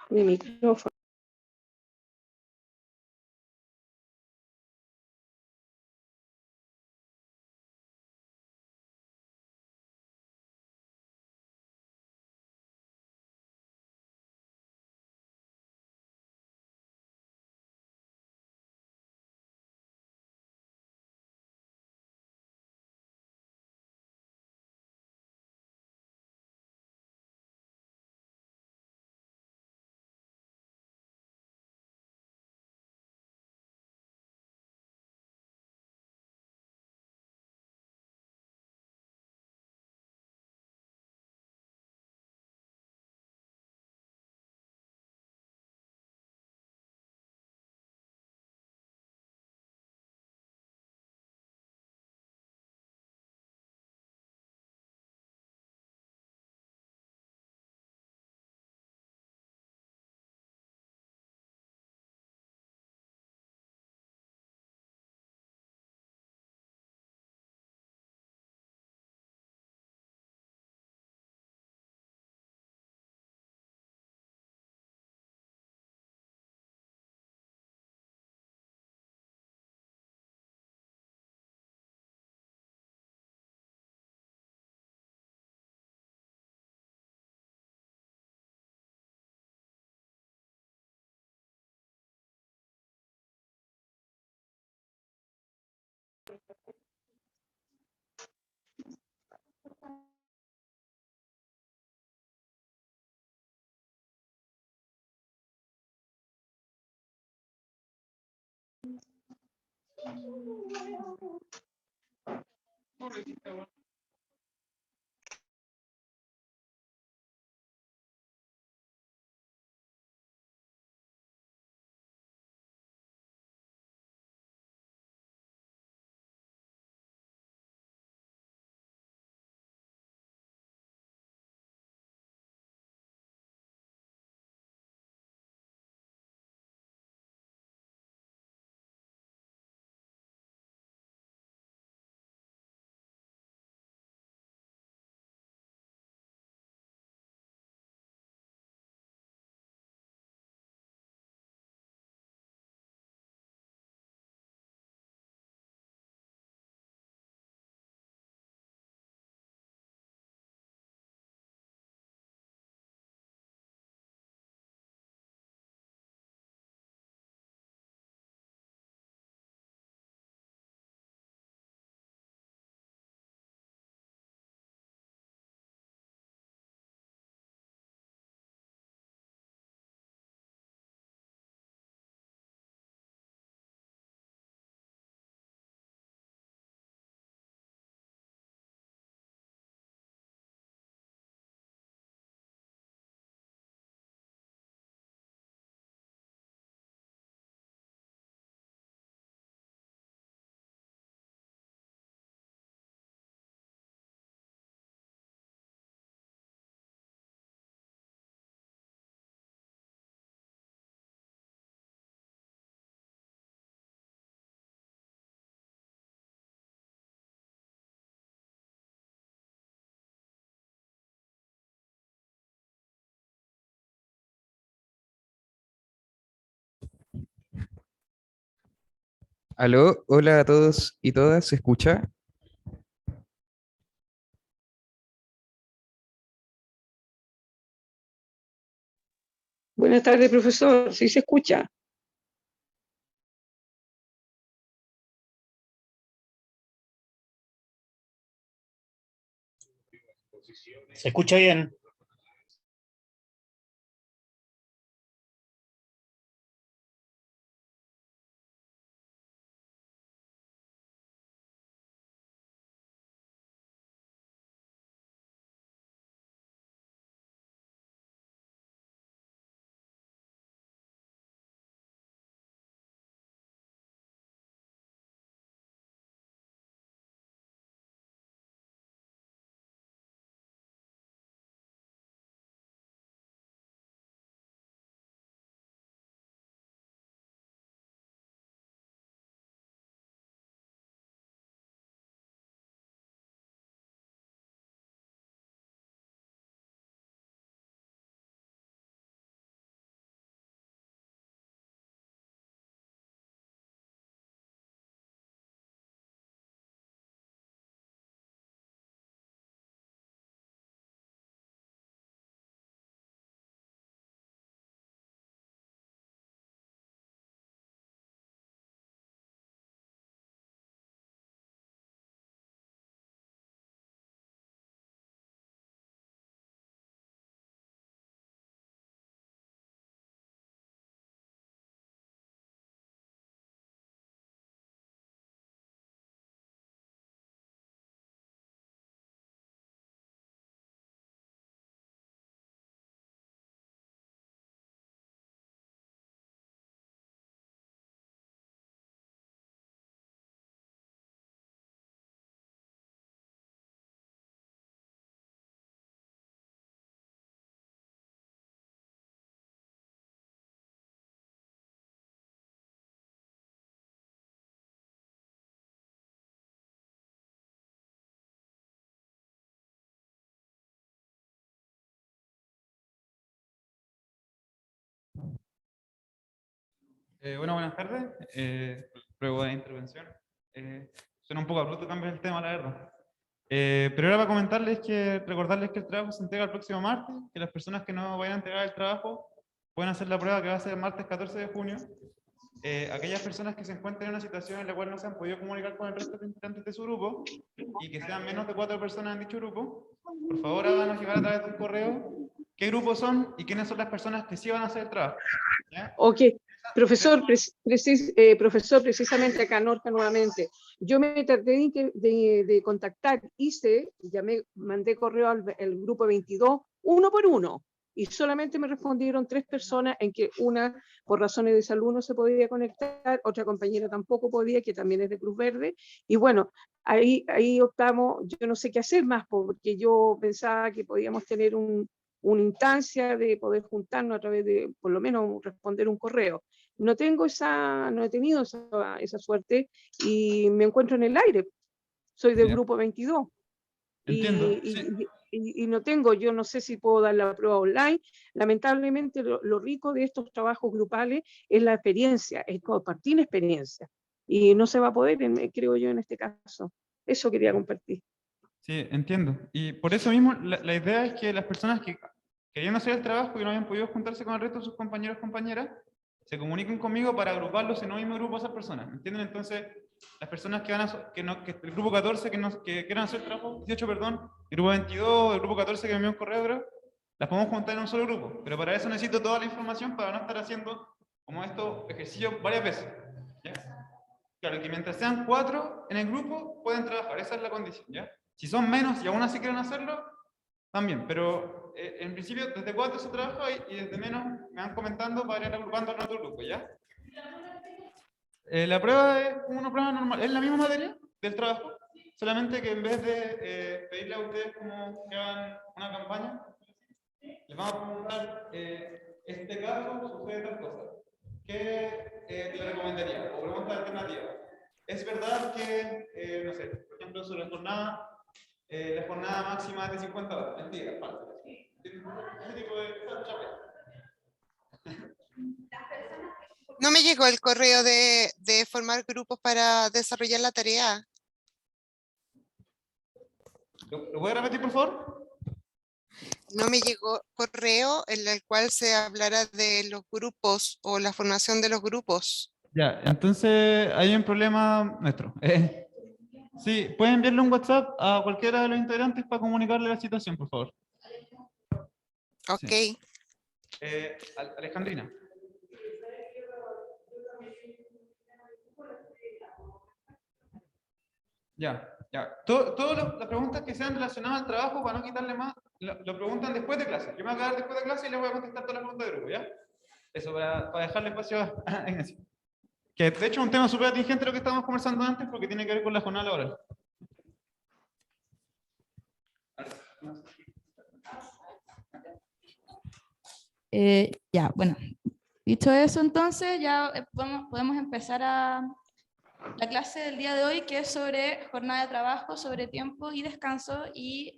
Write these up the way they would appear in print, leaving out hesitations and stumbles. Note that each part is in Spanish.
Mi micrófono. Aló, hola a todos y todas, ¿se escucha? Buenas tardes, profesor. Sí se escucha. Se escucha bien. Bueno, buenas tardes. Pruebo de intervención. Suena un poco abrupto cambiar el tema, la verdad. Pero era para recordarles que el trabajo se entrega el próximo martes, que las personas que no vayan a entregar el trabajo pueden hacer la prueba que va a ser el martes 14 de junio. Aquellas personas que se encuentren en una situación en la cual no se han podido comunicar con el resto de integrantes de su grupo y que sean menos de 4 personas en dicho grupo, por favor háganos llegar a través de un correo qué grupos son y quiénes son las personas que sí van a hacer el trabajo. ¿Ya? Ok, profesor, profesor, precisamente acá, Norca, nuevamente. Yo me traté de contactar, mandé correo al grupo 22, uno por uno, y solamente me respondieron 3 personas, en que una, por razones de salud, no se podía conectar, otra compañera tampoco podía, que también es de Cruz Verde, y bueno, ahí optamos, yo no sé qué hacer más, porque yo pensaba que podíamos tener una instancia de poder juntarnos a través de, por lo menos, responder un correo. No he tenido esa suerte y me encuentro en el aire. Soy del Ya. grupo 22. Entiendo. Y no tengo, yo no sé si puedo dar la prueba online. Lamentablemente, lo rico de estos trabajos grupales es la experiencia, es compartir experiencia. Y no se va a poder, creo yo, en este caso. Eso quería compartir. Sí, entiendo. Y por eso mismo la idea es que las personas que querían hacer el trabajo y no habían podido juntarse con el resto de sus compañeros y compañeras, se comuniquen conmigo para agruparlos en un mismo grupo a esas personas. ¿Me entienden? Entonces, las personas que el grupo 14 que quieran hacer el trabajo, 18, perdón, el grupo 22, el grupo 14 que me envió un correo, creo, las podemos juntar en un solo grupo. Pero para eso necesito toda la información para no estar haciendo como estos ejercicios varias veces. ¿Ya? Claro, que mientras sean 4 en el grupo, pueden trabajar. Esa es la condición, ¿ya? Si son menos y aún así quieren hacerlo, también. Pero en principio, desde 4 se trabaja y desde menos me van comentando para ir agrupando en otro grupo, ¿ya? La prueba es una prueba normal. Es la misma materia del trabajo, solamente que en vez de pedirle a ustedes como que hagan una campaña, les vamos a preguntar, este caso sucede tal cosa. ¿Qué le recomendaría? O pregunta alternativa. ¿Es verdad que, no sé, por ejemplo, sobre la jornada máxima es de 50 horas? Mentira, falso. Ese tipo de No me llegó el correo de formar grupos para desarrollar la tarea. ¿Lo puede repetir, por favor? No me llegó correo en el cual se hablara de los grupos o la formación de los grupos. Ya, entonces hay un problema nuestro. Sí, pueden enviarle un WhatsApp a cualquiera de los integrantes para comunicarle la situación, por favor. Ok. Sí. Alejandrina. Ya. Todas las preguntas que sean relacionadas al trabajo, para no quitarle más, lo preguntan después de clase. Yo me voy a quedar después de clase y les voy a contestar todas las preguntas de grupo, ¿ya? Eso, para dejarle espacio a Ignacio. Que de hecho es un tema súper atingente lo que estábamos conversando antes, porque tiene que ver con la jornada laboral. Ya, bueno, dicho eso, entonces ya podemos empezar a la clase del día de hoy, que es sobre jornada de trabajo, sobre tiempo y descanso, y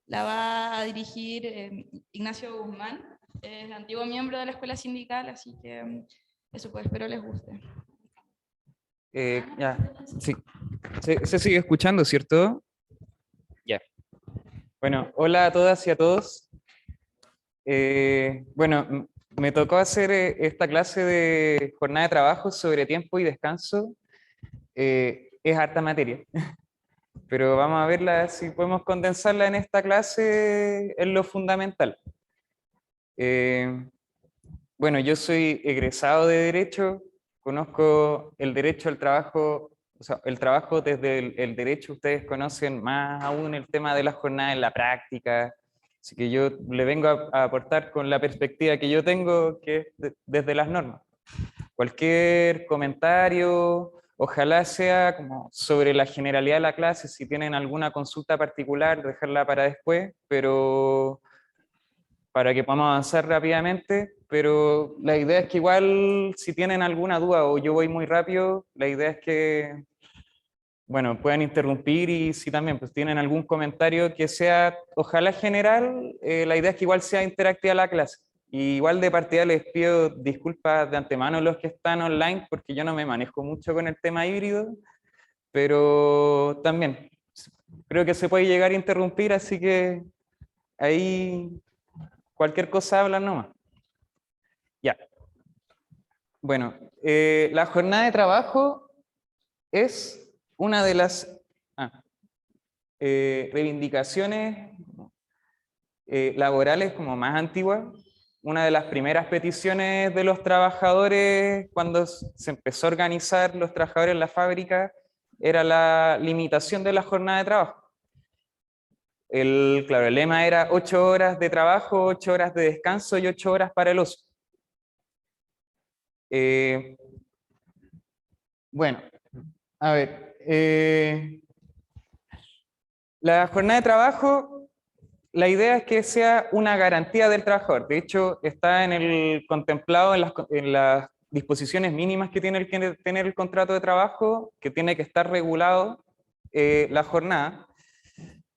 la va a dirigir Ignacio Guzmán, es antiguo miembro de la escuela sindical, así que eso pues, espero les guste. Ya, sí. Se sigue escuchando, ¿cierto? Ya. Bueno, hola a todas y a todos. Bueno, me tocó hacer esta clase de jornada de trabajo sobre tiempo y descanso. Es harta materia, pero vamos a verla si podemos condensarla en esta clase en lo fundamental. Bueno, yo soy egresado de Derecho, conozco el derecho al trabajo, o sea, el trabajo desde el derecho, ustedes conocen más aún el tema de la jornada en la práctica, así que yo le vengo a aportar con la perspectiva que yo tengo, que es desde las normas. Cualquier comentario, ojalá sea como sobre la generalidad de la clase, si tienen alguna consulta particular, dejarla para después, pero para que podamos avanzar rápidamente, pero la idea es que igual si tienen alguna duda o yo voy muy rápido, la idea es que, bueno, puedan interrumpir y si también pues tienen algún comentario que sea, ojalá general, la idea es que igual sea interactiva la clase. Y igual de partida les pido disculpas de antemano a los que están online, porque yo no me manejo mucho con el tema híbrido, pero también creo que se puede llegar a interrumpir, así que ahí cualquier cosa hablan nomás. Ya. Bueno, la jornada de trabajo es una de las reivindicaciones laborales como más antiguas. Una de las primeras peticiones de los trabajadores cuando se empezó a organizar los trabajadores en la fábrica era la limitación de la jornada de trabajo. Claro, el lema era 8 horas de trabajo, 8 horas de descanso y 8 horas para el ocio. Bueno, a ver, la jornada de trabajo, la idea es que sea una garantía del trabajador. De hecho, está contemplado en las disposiciones mínimas que tiene que tener el contrato de trabajo, que tiene que estar regulado la jornada,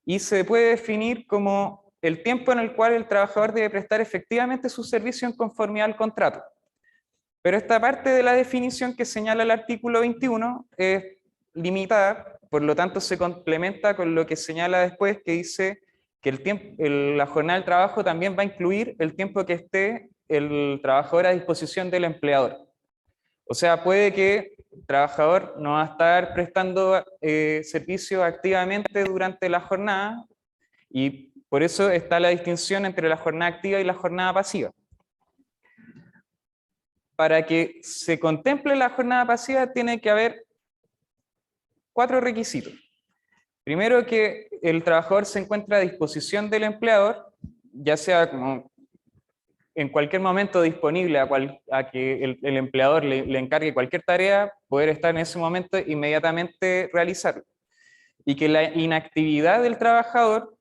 y se puede definir como el tiempo en el cual el trabajador debe prestar efectivamente su servicio en conformidad al contrato. Pero esta parte de la definición que señala el artículo 21 es limitada, por lo tanto se complementa con lo que señala después, que dice que la jornada del trabajo también va a incluir el tiempo que esté el trabajador a disposición del empleador. O sea, puede que el trabajador no va a estar prestando servicio activamente durante la jornada, y por eso está la distinción entre la jornada activa y la jornada pasiva. Para que se contemple la jornada pasiva tiene que haber 4 requisitos. Primero, que el trabajador se encuentre a disposición del empleador, ya sea como en cualquier momento disponible a que el empleador le encargue cualquier tarea, poder estar en ese momento e inmediatamente realizarlo. Y que la inactividad del trabajador,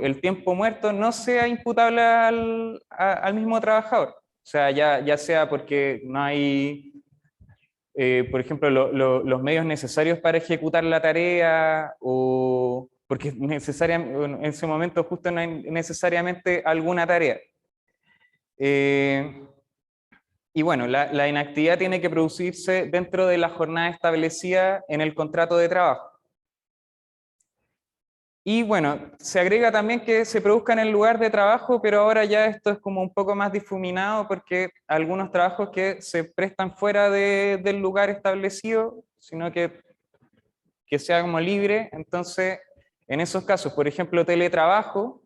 el tiempo muerto, no sea imputable al mismo trabajador. O sea, ya sea porque no hay, por ejemplo, los medios necesarios para ejecutar la tarea, o porque en ese momento justo no hay necesariamente alguna tarea. Y bueno, la inactividad tiene que producirse dentro de la jornada establecida en el contrato de trabajo. Y bueno, se agrega también que se produzca en el lugar de trabajo, pero ahora ya esto es como un poco más difuminado, porque algunos trabajos que se prestan fuera del lugar establecido, sino que sea como libre. Entonces, en esos casos, por ejemplo, teletrabajo,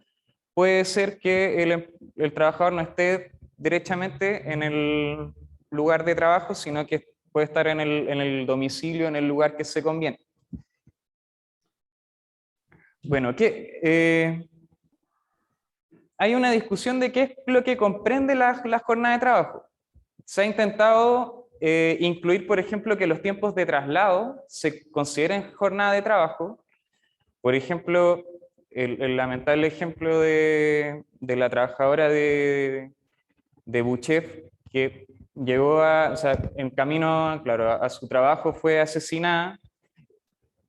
puede ser que el trabajador no esté derechamente en el lugar de trabajo, sino que puede estar en el domicilio, en el lugar que se conviene. Bueno, hay una discusión de qué es lo que comprende la jornada de trabajo. Se ha intentado incluir, por ejemplo, que los tiempos de traslado se consideren jornada de trabajo. Por ejemplo, el lamentable ejemplo de la trabajadora de Buchef, que llegó o sea, en camino, claro, a su trabajo fue asesinada.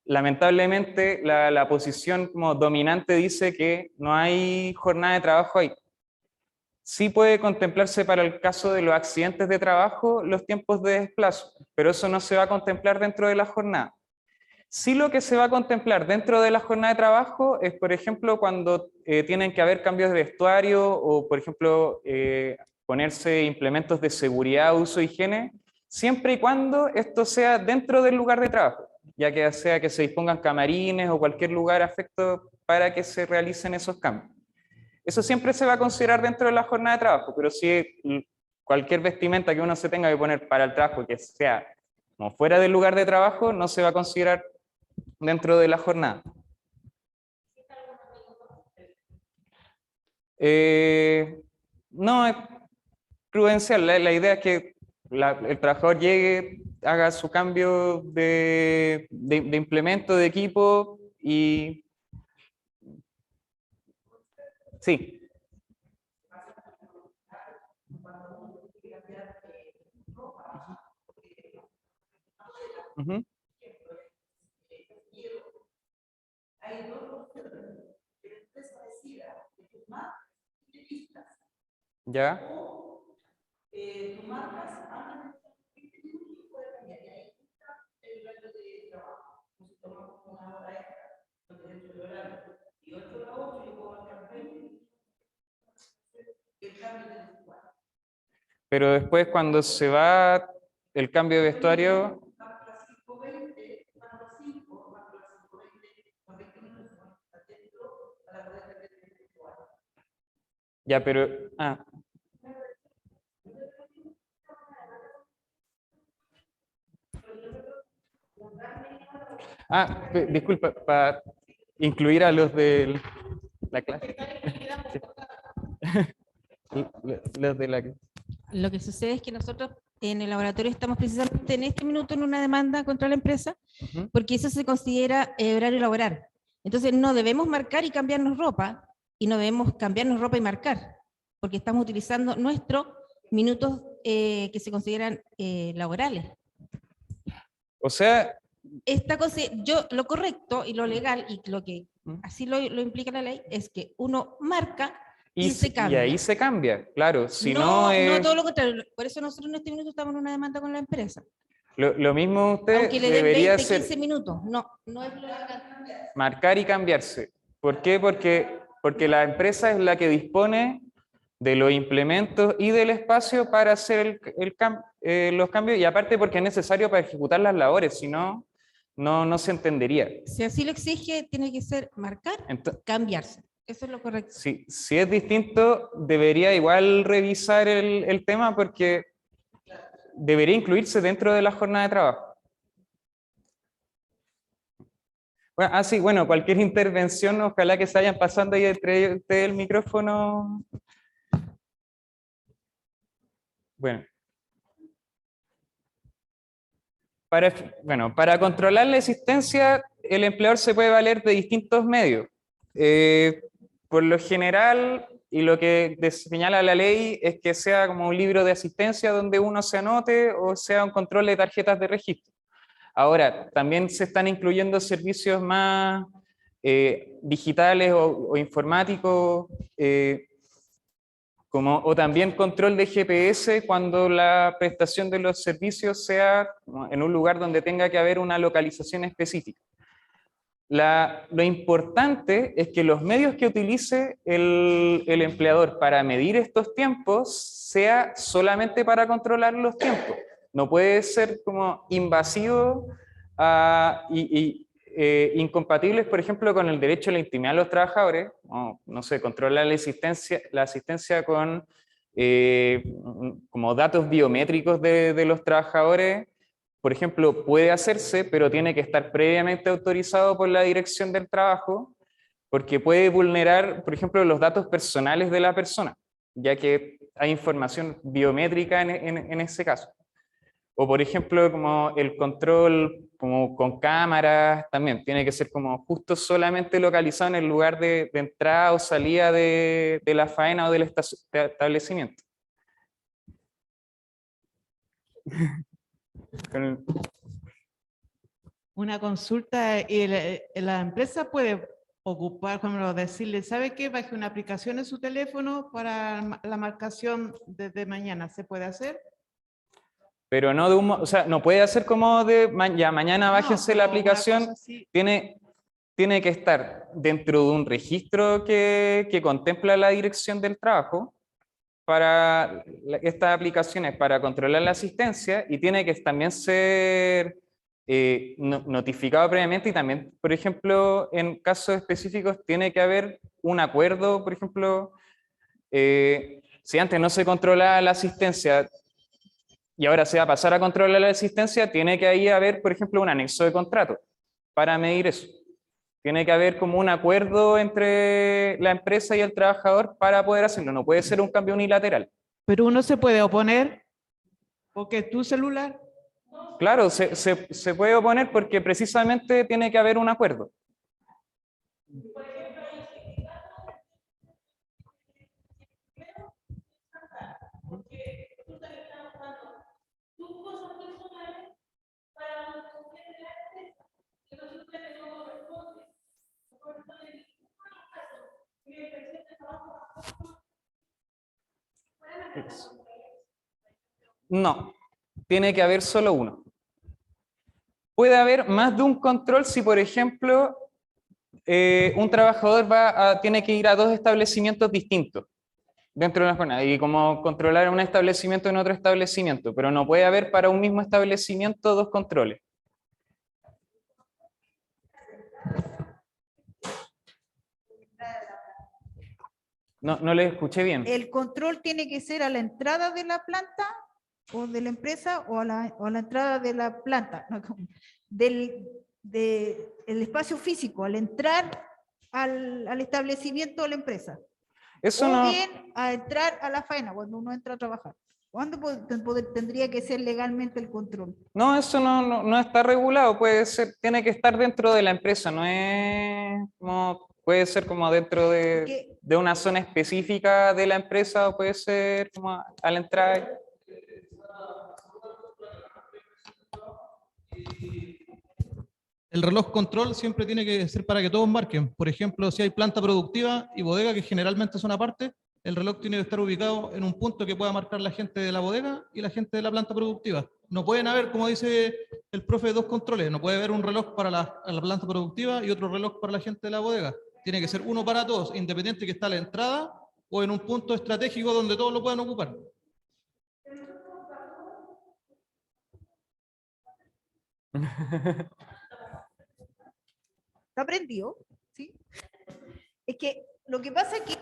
Lamentablemente, la posición como dominante dice que no hay jornada de trabajo ahí. Sí puede contemplarse para el caso de los accidentes de trabajo los tiempos de desplazo, pero eso no se va a contemplar dentro de la jornada. Sí, lo que se va a contemplar dentro de la jornada de trabajo es, por ejemplo, cuando tienen que haber cambios de vestuario, o, por ejemplo, ponerse implementos de seguridad, uso e higiene, siempre y cuando esto sea dentro del lugar de trabajo, ya que sea que se dispongan camarines o cualquier lugar afecto para que se realicen esos cambios. Eso siempre se va a considerar dentro de la jornada de trabajo, pero si cualquier vestimenta que uno se tenga que poner para el trabajo que sea como fuera del lugar de trabajo, no se va a considerar dentro de la jornada. No, es prudencial. La idea es que el trabajador llegue, haga su cambio de implemento, de equipo, y sí. Uh-huh. ¿Ya? Tú marcas antes de 20 minutos y puedes cambiar. Y ahí está el horario de trabajo. Entonces tomamos una hora extra, dentro del horario. Y 8 a 8 yo puedo marcar 20 minutos. El cambio de vestuario. Pero después cuando se va el cambio de vestuario, Marca 5:20, marca 5, marca 5:20, con 20 minutos atento para poder cambiar el vestuario. ya, pero... disculpa, para incluir a los de la clase. Los de la... Lo que sucede es que nosotros en el laboratorio estamos precisamente en este minuto en una demanda contra la empresa, porque eso se considera horario laboral. Entonces no debemos marcar y cambiarnos ropa, y no debemos cambiarnos ropa y marcar, porque estamos utilizando nuestros minutos que se consideran laborales. O sea... Lo correcto y lo legal, y lo que así lo implica la ley, es que uno marca y se cambia. Y ahí se cambia, claro. Si no, no, no todo lo contrario. Por eso nosotros en este minuto estamos en una demanda con la empresa. lo mismo usted Aunque le den debería 20, hacer. 15 minutos. No es lo legal. Marcar y cambiarse. ¿Por qué? Porque la empresa es la que dispone de los implementos y del espacio para hacer los cambios, y aparte porque es necesario para ejecutar las labores, si no, no se entendería. Si así lo exige, tiene que ser marcar, cambiarse. Eso es lo correcto. Si es distinto, debería igual revisar el tema, porque debería incluirse dentro de la jornada de trabajo. Bueno, cualquier intervención, ojalá que se vayan pasando ahí entre ustedes el micrófono. Bueno. Para controlar la existencia, el empleador se puede valer de distintos medios. Por lo general, y lo que señala la ley, es que sea como un libro de asistencia donde uno se anote, o sea un control de tarjetas de registro. Ahora, también se están incluyendo servicios más digitales o informáticos, o también control de GPS cuando la prestación de los servicios sea en un lugar donde tenga que haber una localización específica. Lo importante es que los medios que utilice el empleador para medir estos tiempos sea solamente para controlar los tiempos. No puede ser como invasivo incompatibles, por ejemplo, con el derecho a la intimidad de los trabajadores, no sé, controlar la asistencia con como datos biométricos de los trabajadores, por ejemplo, puede hacerse, pero tiene que estar previamente autorizado por la Dirección del Trabajo, porque puede vulnerar, por ejemplo, los datos personales de la persona, ya que hay información biométrica en ese caso. O por ejemplo, como el control como con cámaras, también tiene que ser como justo solamente localizado en el lugar de entrada o salida de la faena o del establecimiento. Una consulta, y la empresa puede ocupar, como decirle, ¿sabe qué? Baje una aplicación en su teléfono para la marcación desde mañana. ¿Se puede hacer? Pero no o sea, no puede hacer como ya mañana bájense la aplicación, tiene que estar dentro de un registro que contempla la Dirección del Trabajo para estas aplicaciones, para controlar la asistencia, y tiene que también ser notificado previamente, y también, por ejemplo, en casos específicos tiene que haber un acuerdo, por ejemplo, si antes no se controlaba la asistencia, y ahora se va a pasar a controlar la asistencia, tiene que ahí haber, por ejemplo, un anexo de contrato para medir eso. Tiene que haber como un acuerdo entre la empresa y el trabajador para poder hacerlo. No puede ser un cambio unilateral. Pero uno se puede oponer porque tu celular. Claro, se puede oponer porque precisamente tiene que haber un acuerdo. Explíquese. No, tiene que haber solo uno. Puede haber más de un control si, por ejemplo, un trabajador tiene que ir a 2 establecimientos distintos dentro de la jornada, y como controlar un establecimiento en otro establecimiento, pero no puede haber para un mismo establecimiento 2 controles. No le escuché bien. ¿El control tiene que ser a la entrada de la planta o de la empresa o a la entrada de la planta? No, el espacio físico, al entrar al establecimiento o la empresa. Eso o no, bien a entrar a la faena cuando uno entra a trabajar. ¿Cuándo tendría que ser legalmente el control? no, eso no está regulado, puede ser, tiene que estar dentro de la empresa, no es como, puede ser como dentro de una zona específica de la empresa, o puede ser como a la entrada. El reloj control siempre tiene que ser para que todos marquen. Por ejemplo, si hay planta productiva y bodega, que generalmente son aparte, el reloj tiene que estar ubicado en un punto que pueda marcar la gente de la bodega y la gente de la planta productiva. No pueden haber, como dice el profe, 2 controles. No puede haber un reloj para la planta productiva y otro reloj para la gente de la bodega. Tiene que ser uno para todos, independiente que está a la entrada o en un punto estratégico donde todos lo puedan ocupar. ¿Está prendido? ¿Sí? Es que lo que pasa es que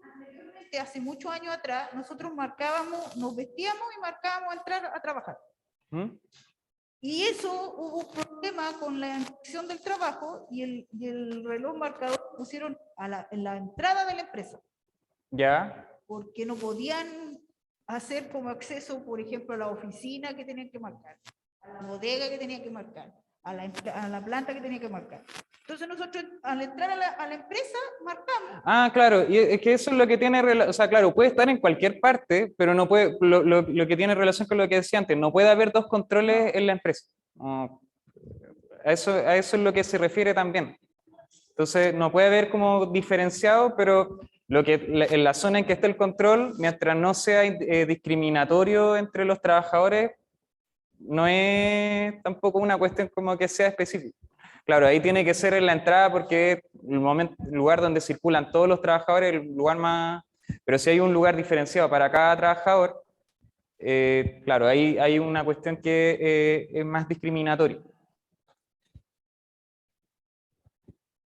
anteriormente, hace muchos años atrás, nosotros marcábamos, nos vestíamos y marcábamos entrar a trabajar. ¿Mm? Y eso hubo un problema con la inspección del trabajo y el reloj marcador lo pusieron en la entrada de la empresa. Ya. Porque no podían hacer como acceso, por ejemplo, a la oficina que tenían que marcar, a la bodega que tenían que marcar, a la planta que tenía que marcar. Entonces nosotros al entrar a la empresa marcamos. Ah, claro, y es que eso es lo que tiene, o sea, claro, puede estar en cualquier parte, pero no puede, lo que tiene relación con lo que decía antes, no puede haber 2 controles en la empresa. A eso es lo que se refiere también. Entonces, no puede haber como diferenciado, pero en la zona en que esté el control, mientras no sea discriminatorio entre los trabajadores, no es tampoco una cuestión como que sea específica. Claro, ahí tiene que ser en la entrada porque es el lugar donde circulan todos los trabajadores, el lugar más... Pero si hay un lugar diferenciado para cada trabajador, claro, ahí hay una cuestión que es más discriminatoria.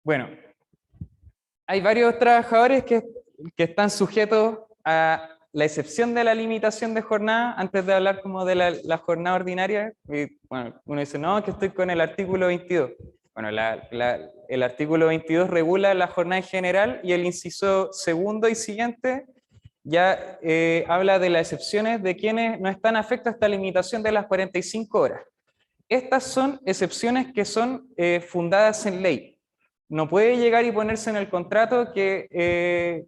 Bueno, hay varios trabajadores que están sujetos a la excepción de la limitación de jornada. Antes de hablar como de la jornada ordinaria, bueno, uno dice, no, que estoy con el artículo 22. Bueno, el artículo 22 regula la jornada en general y el inciso segundo y siguiente ya habla de las excepciones de quienes no están afectos a esta limitación de las 45 horas. Estas son excepciones que son fundadas en ley. No puede llegar y ponerse en el contrato que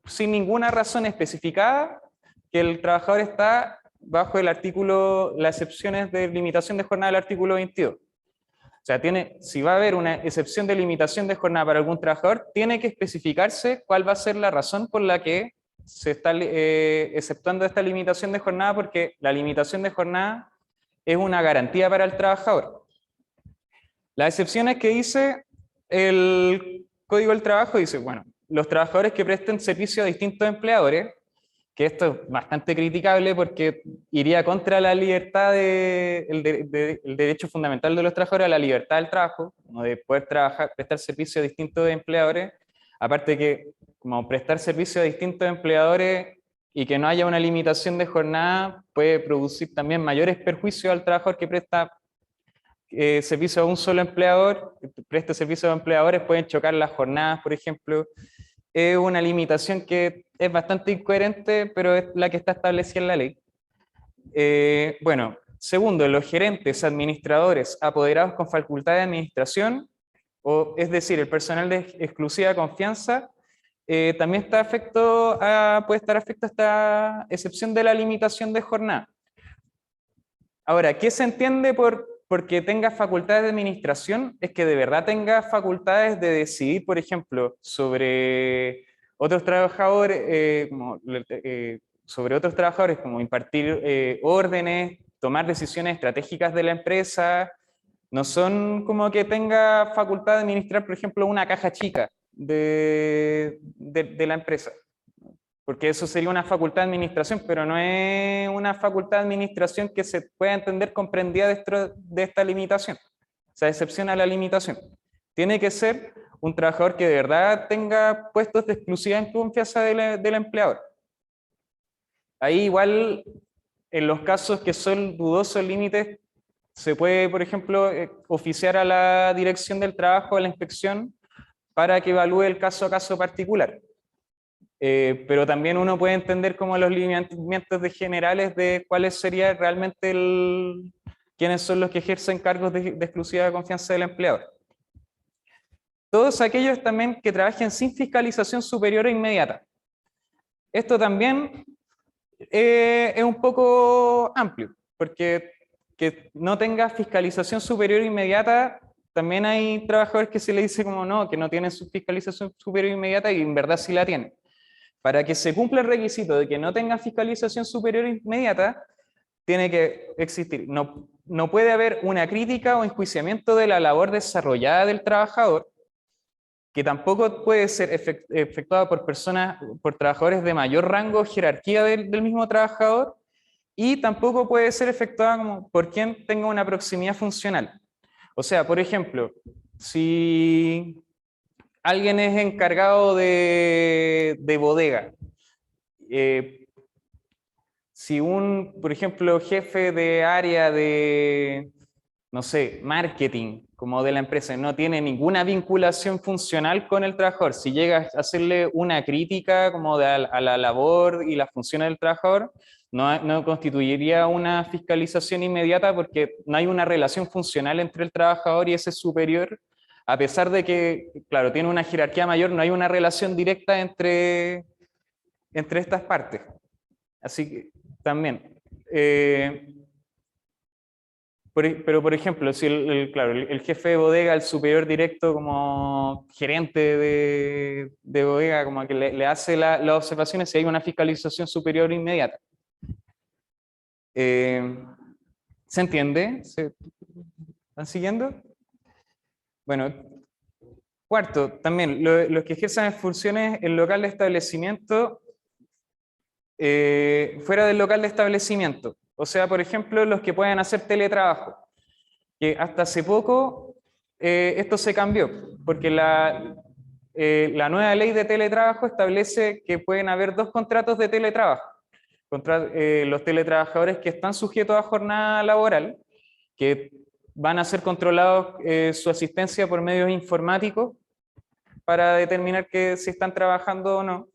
sin ninguna razón especificada que el trabajador está bajo el artículo, las excepciones de limitación de jornada del artículo 22. O sea, si va a haber una excepción de limitación de jornada para algún trabajador, tiene que especificarse cuál va a ser la razón por la que se está exceptuando esta limitación de jornada, porque la limitación de jornada es una garantía para el trabajador. Las excepciones que dice el Código del Trabajo dice, bueno, los trabajadores que presten servicio a distintos empleadores, que esto es bastante criticable porque iría contra la libertad, el derecho fundamental de los trabajadores a la libertad del trabajo, como de poder prestar servicio a distintos empleadores, aparte que como prestar servicio a distintos empleadores y que no haya una limitación de jornada puede producir también mayores perjuicios al trabajador que presta servicio a un solo empleador, presta servicio a empleadores, pueden chocar las jornadas, por ejemplo. Es una limitación que es bastante incoherente, pero es la que está establecida en la ley. Bueno, segundo, los gerentes, administradores, apoderados con facultad de administración, es decir, el personal de exclusiva confianza, también está puede estar afecto a esta excepción de la limitación de jornada. Ahora, ¿qué se entiende porque tenga facultades de administración? Es que de verdad tenga facultades de decidir, por ejemplo, sobre otros trabajadores, sobre otros trabajadores, como impartir órdenes, tomar decisiones estratégicas de la empresa. No son como que tenga facultad de administrar, por ejemplo, una caja chica de la empresa, porque eso sería una facultad de administración, pero no es una facultad de administración que se pueda entender comprendida dentro de esta limitación. O sea, excepción a la limitación. Tiene que ser un trabajador que de verdad tenga puestos de exclusiva confianza del empleador. Ahí igual, en los casos que son dudosos límites, se puede, por ejemplo, oficiar a la dirección del trabajo, a la inspección, para que evalúe el caso a caso particular. Pero también uno puede entender como los lineamientos generales de cuáles serían realmente quiénes son los que ejercen cargos de exclusiva confianza del empleador. Todos aquellos también que trabajen sin fiscalización superior e inmediata. Esto también es un poco amplio, porque que no tenga fiscalización superior e inmediata, también hay trabajadores que se le dice como no, que no tienen su fiscalización superior e inmediata y en verdad sí la tienen. Para que se cumpla el requisito de que no tenga fiscalización superior e inmediata, tiene que existir, no puede haber una crítica o enjuiciamiento de la labor desarrollada del trabajador, que tampoco puede ser efectuada por trabajadores de mayor rango o jerarquía del mismo trabajador, y tampoco puede ser efectuada por quien tenga una proximidad funcional. O sea, por ejemplo, si alguien es encargado de bodega, si por ejemplo, jefe de área de, no sé, marketing, como de la empresa, no tiene ninguna vinculación funcional con el trabajador, si llega a hacerle una crítica como a la labor y las funciones del trabajador, no constituiría una fiscalización inmediata porque no hay una relación funcional entre el trabajador y ese superior, a pesar de que, claro, tiene una jerarquía mayor, no hay una relación directa entre estas partes. Así que también... pero, por ejemplo, si claro, el jefe de bodega, el superior directo como gerente de bodega, como que le hace las observaciones si hay una fiscalización superior inmediata. ¿Se entiende? ¿Se están siguiendo? Bueno, cuarto, también, los que ejerzan funciones en local de establecimiento, fuera del local de establecimiento. O sea, por ejemplo, los que pueden hacer teletrabajo, que hasta hace poco esto se cambió, porque la nueva ley de teletrabajo establece que pueden haber 2 contratos de teletrabajo. Los teletrabajadores que están sujetos a jornada laboral, que van a ser controlados su asistencia por medios informáticos para determinar si están trabajando o no.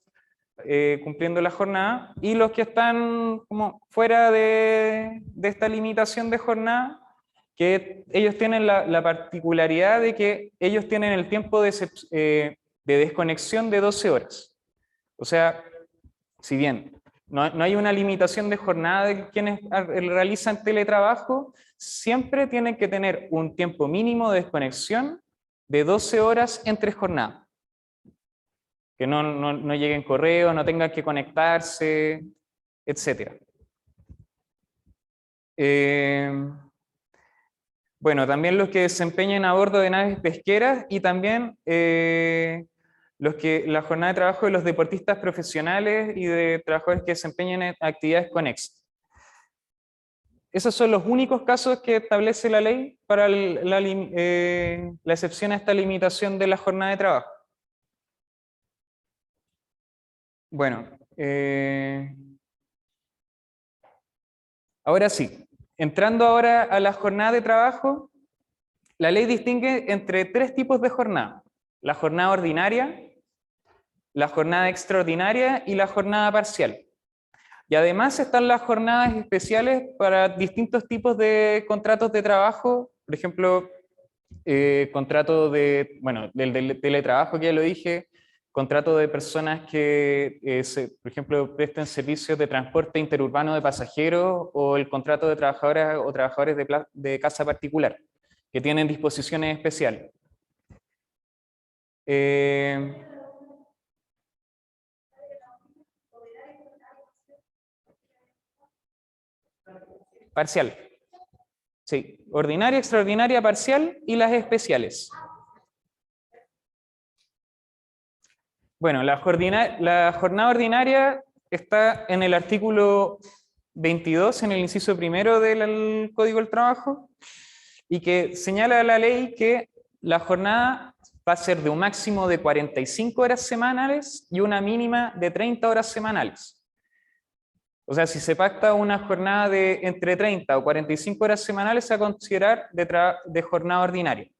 Cumpliendo la jornada, y los que están como fuera de esta limitación de jornada, que ellos tienen la particularidad de que ellos tienen el tiempo de desconexión de 12 horas. O sea, si bien no hay una limitación de jornada de quienes realizan teletrabajo, siempre tienen que tener un tiempo mínimo de desconexión de 12 horas entre jornadas. Que no lleguen correos, no tengan que conectarse, etc. Bueno, también los que desempeñen a bordo de naves pesqueras, y también la jornada de trabajo de los deportistas profesionales y de trabajadores que desempeñen actividades conexas. Esos son los únicos casos que establece la ley para la excepción a esta limitación de la jornada de trabajo. Bueno, ahora sí, entrando ahora a la jornada de trabajo, la ley distingue entre 3 tipos de jornada: la jornada ordinaria, la jornada extraordinaria y la jornada parcial. Y además están las jornadas especiales para distintos tipos de contratos de trabajo, por ejemplo, contrato del teletrabajo, que ya lo dije, contrato de personas que, por ejemplo, presten servicios de transporte interurbano de pasajeros, o el contrato de trabajadoras o trabajadores de casa particular, que tienen disposiciones especiales. Parcial. Sí, ordinaria, extraordinaria, parcial y las especiales. Bueno, la jornada ordinaria está en el artículo 22, en el inciso primero del Código del Trabajo, y que señala la ley que la jornada va a ser de un máximo de 45 horas semanales y una mínima de 30 horas semanales. O sea, si se pacta una jornada de entre 30 o 45 horas semanales, se va a considerar de jornada ordinaria.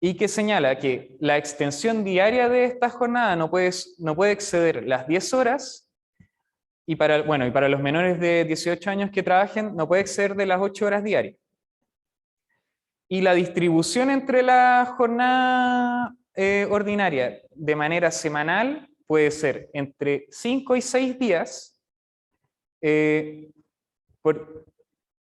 Y que señala que la extensión diaria de esta jornada no puede exceder las 10 horas, y para los menores de 18 años que trabajen, no puede exceder de las 8 horas diarias. Y la distribución entre la jornada ordinaria de manera semanal puede ser entre 5 y 6 días.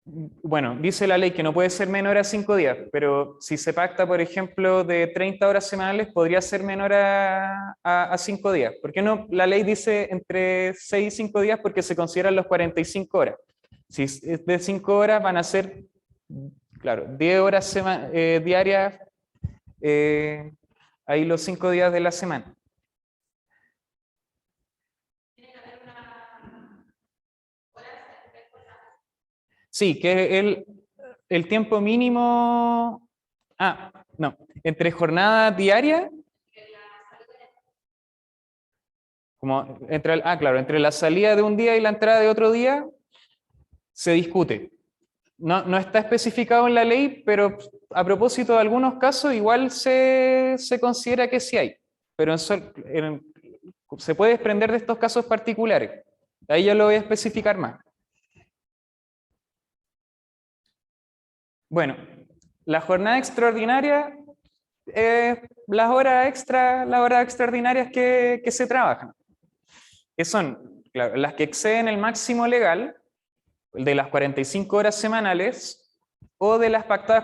Bueno, dice la ley que no puede ser menor a 5 días, pero si se pacta, por ejemplo, de 30 horas semanales, podría ser menor a 5 días. ¿Por qué no? La ley dice entre 6 y 5 días porque se consideran los 45 horas. Si es de 5 horas, van a ser, claro, 10 horas diarias, ahí los 5 días de la semana. Sí, que el tiempo mínimo, no, entre jornada diaria, entre la salida de un día y la entrada de otro día, se discute. No está especificado en la ley, pero a propósito de algunos casos, igual se considera que sí hay. Pero se puede desprender de estos casos particulares. Ahí ya lo voy a especificar más. Bueno, la jornada extraordinaria, las horas extraordinarias que se trabajan, que son, claro, las que exceden el máximo legal, de las 45 horas semanales, o de las pactadas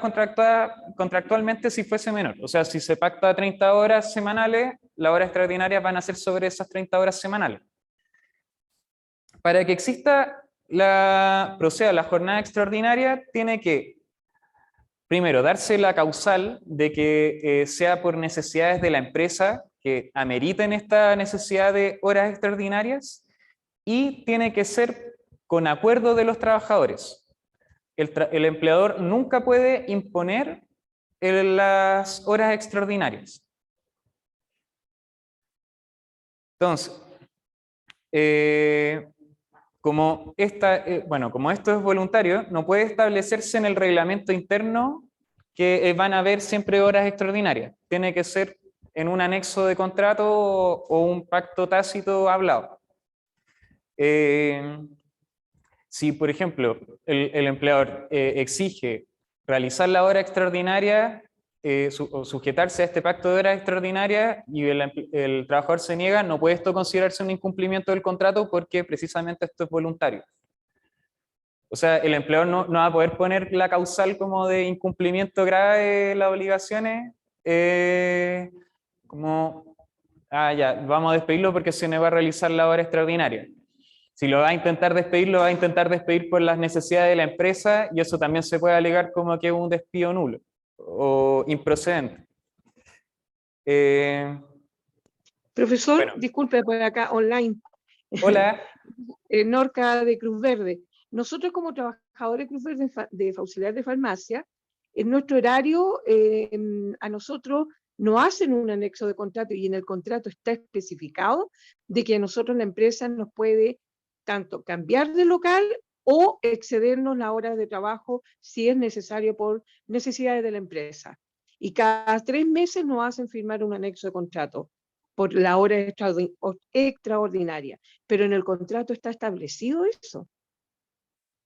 contractualmente si fuese menor. O sea, si se pacta 30 horas semanales, las horas extraordinarias van a ser sobre esas 30 horas semanales. Para que proceda la jornada extraordinaria, tiene que primero, darse la causal de que sea por necesidades de la empresa que ameriten esta necesidad de horas extraordinarias, y tiene que ser con acuerdo de los trabajadores. El empleador nunca puede imponer las horas extraordinarias. Entonces, como esto es voluntario, no puede establecerse en el reglamento interno que van a haber siempre horas extraordinarias. Tiene que ser en un anexo de contrato o un pacto tácito hablado. Si, por ejemplo, el empleador exige realizar la hora extraordinaria, o sujetarse a este pacto de horas extraordinarias, y el trabajador se niega, no puede esto considerarse un incumplimiento del contrato, porque precisamente esto es voluntario. O sea, el empleador no va a poder poner la causal como de incumplimiento grave de las obligaciones, vamos a despedirlo porque se me va a realizar la hora extraordinaria. Si lo va a intentar despedir, lo va a intentar despedir por las necesidades de la empresa, y eso también se puede alegar como que es un despido nulo o improcedente. Profesor, Bueno. disculpe por acá online. Hola. Norca de Cruz Verde. Nosotros como trabajadores de Cruz Verde de auxiliar de farmacia, en nuestro horario, a nosotros nos hacen un anexo de contrato, y en el contrato está especificado de que a nosotros la empresa nos puede tanto cambiar de local o excedernos la hora de trabajo si es necesario por necesidades de la empresa. Y cada 3 meses nos hacen firmar un anexo de contrato por la hora extraordinaria. Pero en el contrato está establecido eso.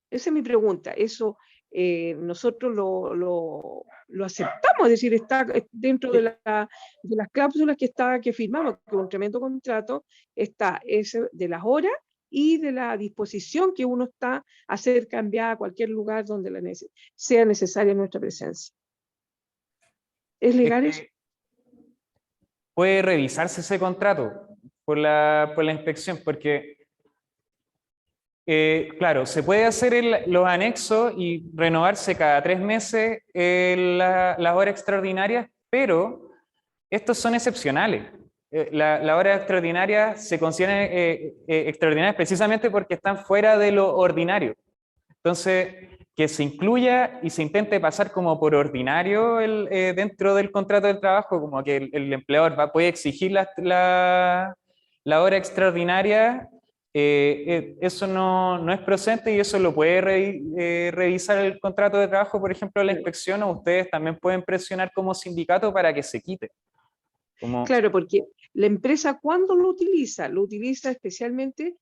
Esa es mi pregunta. Eso nosotros lo aceptamos, es decir, está dentro de las cláusulas que firmamos, que un tremendo contrato, está ese de las horas y de la disposición que uno está a hacer cambiar a cualquier lugar donde sea necesaria nuestra presencia. ¿Es legal eso? Puede revisarse ese contrato por la inspección, porque Claro, se puede hacer los anexos y renovarse cada 3 meses las horas extraordinarias, pero estos son excepcionales. Las horas extraordinarias se consideran extraordinarias precisamente porque están fuera de lo ordinario. Entonces, que se incluya y se intente pasar como por ordinario dentro del contrato de trabajo, como que el empleador puede exigir la hora extraordinaria, eso no es procedente y eso lo puede revisar el contrato de trabajo, por ejemplo, la inspección, o ustedes también pueden presionar como sindicato para que se quite. Claro, porque la empresa, ¿cuándo lo utiliza? Lo utiliza especialmente,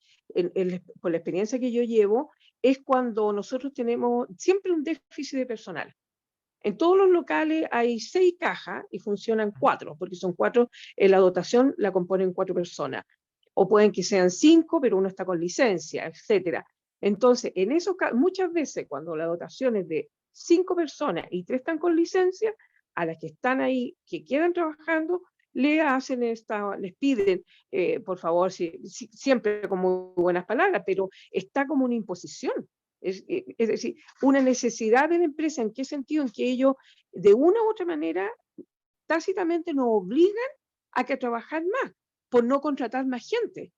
por la experiencia que yo llevo, es cuando nosotros tenemos siempre un déficit de personal. En todos los locales hay 6 cajas y funcionan 4, porque son 4, la dotación la componen 4 personas. O pueden que sean 5, pero uno está con licencia, etc. Entonces, en esos muchas veces cuando la dotación es de 5 personas y 3 están con licencia, a las que están ahí, que quedan trabajando, les piden, por favor, siempre con muy buenas palabras, pero está como una imposición. Es decir, una necesidad de la empresa. ¿En qué sentido? En que ellos, de una u otra manera, tácitamente nos obligan a trabajar más, por no contratar más gente.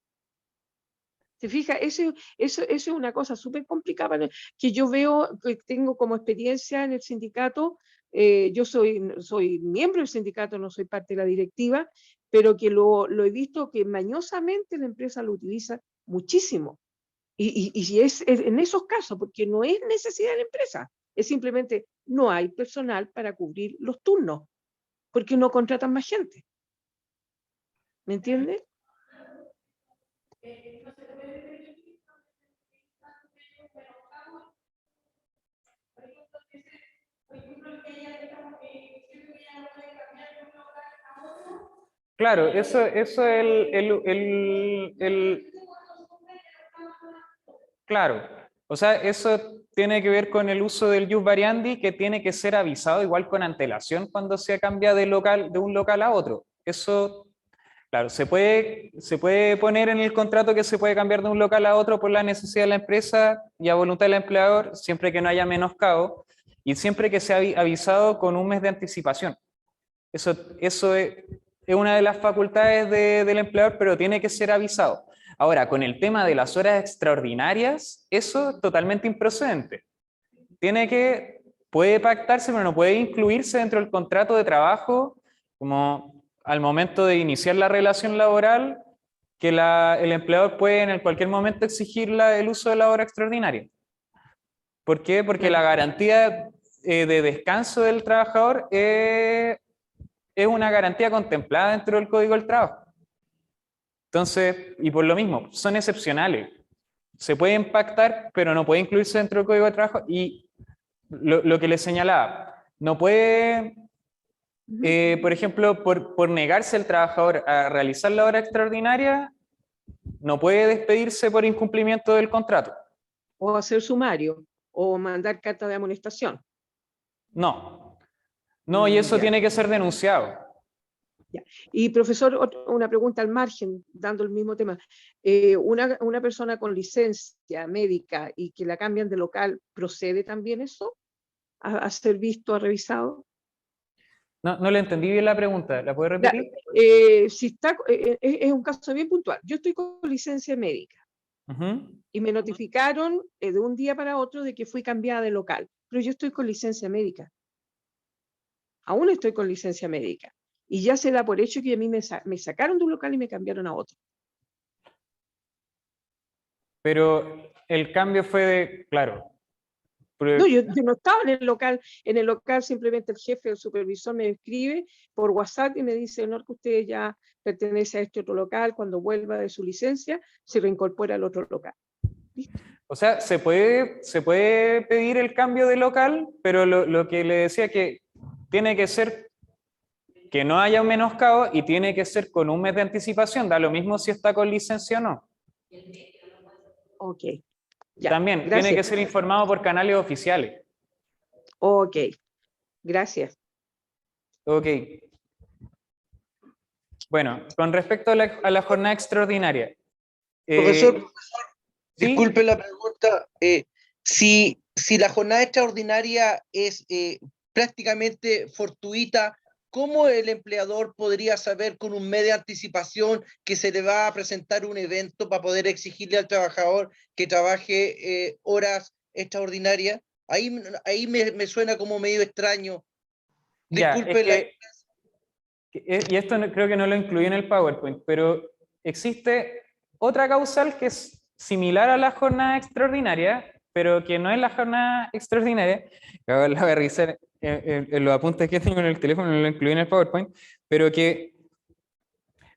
¿Te fijas? Eso es una cosa súper complicada que yo veo, que tengo como experiencia en el sindicato. Yo soy miembro del sindicato, no soy parte de la directiva, pero que lo he visto que mañosamente la empresa lo utiliza muchísimo. Y es en esos casos, porque no es necesidad de la empresa, es simplemente no hay personal para cubrir los turnos, porque no contratan más gente. ¿Me entiendes? Claro, eso es claro, o sea, eso tiene que ver con el uso del jus variandi, que tiene que ser avisado igual con antelación cuando se cambia de un local a otro. Eso, claro, se puede poner en el contrato que se puede cambiar de un local a otro por la necesidad de la empresa y a voluntad del empleador, siempre que no haya menoscabo y siempre que sea avisado con un mes de anticipación. Eso es una de las facultades del empleador, pero tiene que ser avisado. Ahora, con el tema de las horas extraordinarias, eso es totalmente improcedente. Puede pactarse, pero no puede incluirse dentro del contrato de trabajo, como al momento de iniciar la relación laboral, que el empleador puede en cualquier momento exigir el uso de la hora extraordinaria. ¿Por qué? Porque la garantía de descanso del trabajador es una garantía contemplada dentro del Código del Trabajo. Entonces, y por lo mismo, son excepcionales. Se pueden pactar, pero no puede incluirse dentro del Código de Trabajo. Y lo que les señalaba, no puede, por ejemplo, por negarse el trabajador a realizar la hora extraordinaria, no puede despedirse por incumplimiento del contrato. O hacer sumario, o mandar carta de amonestación. No, y eso tiene que ser denunciado. Ya. Y profesor, una pregunta al margen, dando el mismo tema. Una persona con licencia médica y que la cambian de local, ¿procede también eso? ¿A ser visto, a revisado? No le entendí bien la pregunta, ¿la puede repetir? Si está, es un caso bien puntual. Yo estoy con licencia médica y me notificaron de un día para otro de que fui cambiada de local, pero yo estoy con licencia médica. Aún estoy con licencia médica. Y ya se da por hecho que a mí me sacaron de un local y me cambiaron a otro. Pero el cambio fue claro. No, yo no estaba en el local simplemente el jefe, el supervisor me escribe por WhatsApp y me dice, Honor, que usted ya pertenece a este otro local, cuando vuelva de su licencia, se reincorpora al otro local. ¿Listo? O sea, se puede pedir el cambio de local, pero lo que le decía que tiene que ser que no haya un menoscabo y tiene que ser con un mes de anticipación, da lo mismo si está con licencia o no. Ok. Ya, también gracias. tiene que ser informado por canales oficiales. Ok, gracias. Ok. Bueno, con respecto a la jornada extraordinaria. Profesor, Disculpe la pregunta. Si la jornada extraordinaria es prácticamente fortuita, ¿cómo el empleador podría saber con un mes de anticipación que se le va a presentar un evento para poder exigirle al trabajador que trabaje horas extraordinarias? Ahí me suena como medio extraño. Ya, Disculpe y esto creo que no lo incluí en el PowerPoint, pero existe otra causal que es similar a la jornada extraordinaria, pero que no es la jornada extraordinaria. La voy a revisar en los apuntes que tengo en el teléfono, no lo incluí en el PowerPoint, pero que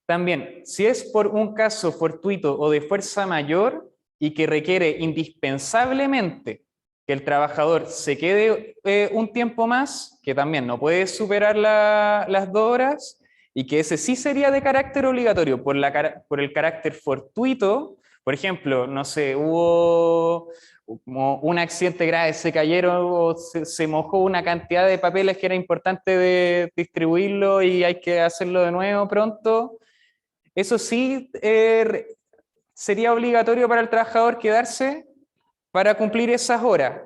también, si es por un caso fortuito o de fuerza mayor y que requiere indispensablemente que el trabajador se quede un tiempo más, que también no puede superar las 2 horas, y que ese sí sería de carácter obligatorio por el carácter fortuito. Por ejemplo, no sé, hubo como un accidente grave, se cayeron o se mojó una cantidad de papeles que era importante de distribuirlo y hay que hacerlo de nuevo pronto. Eso sí sería obligatorio para el trabajador quedarse para cumplir esas horas,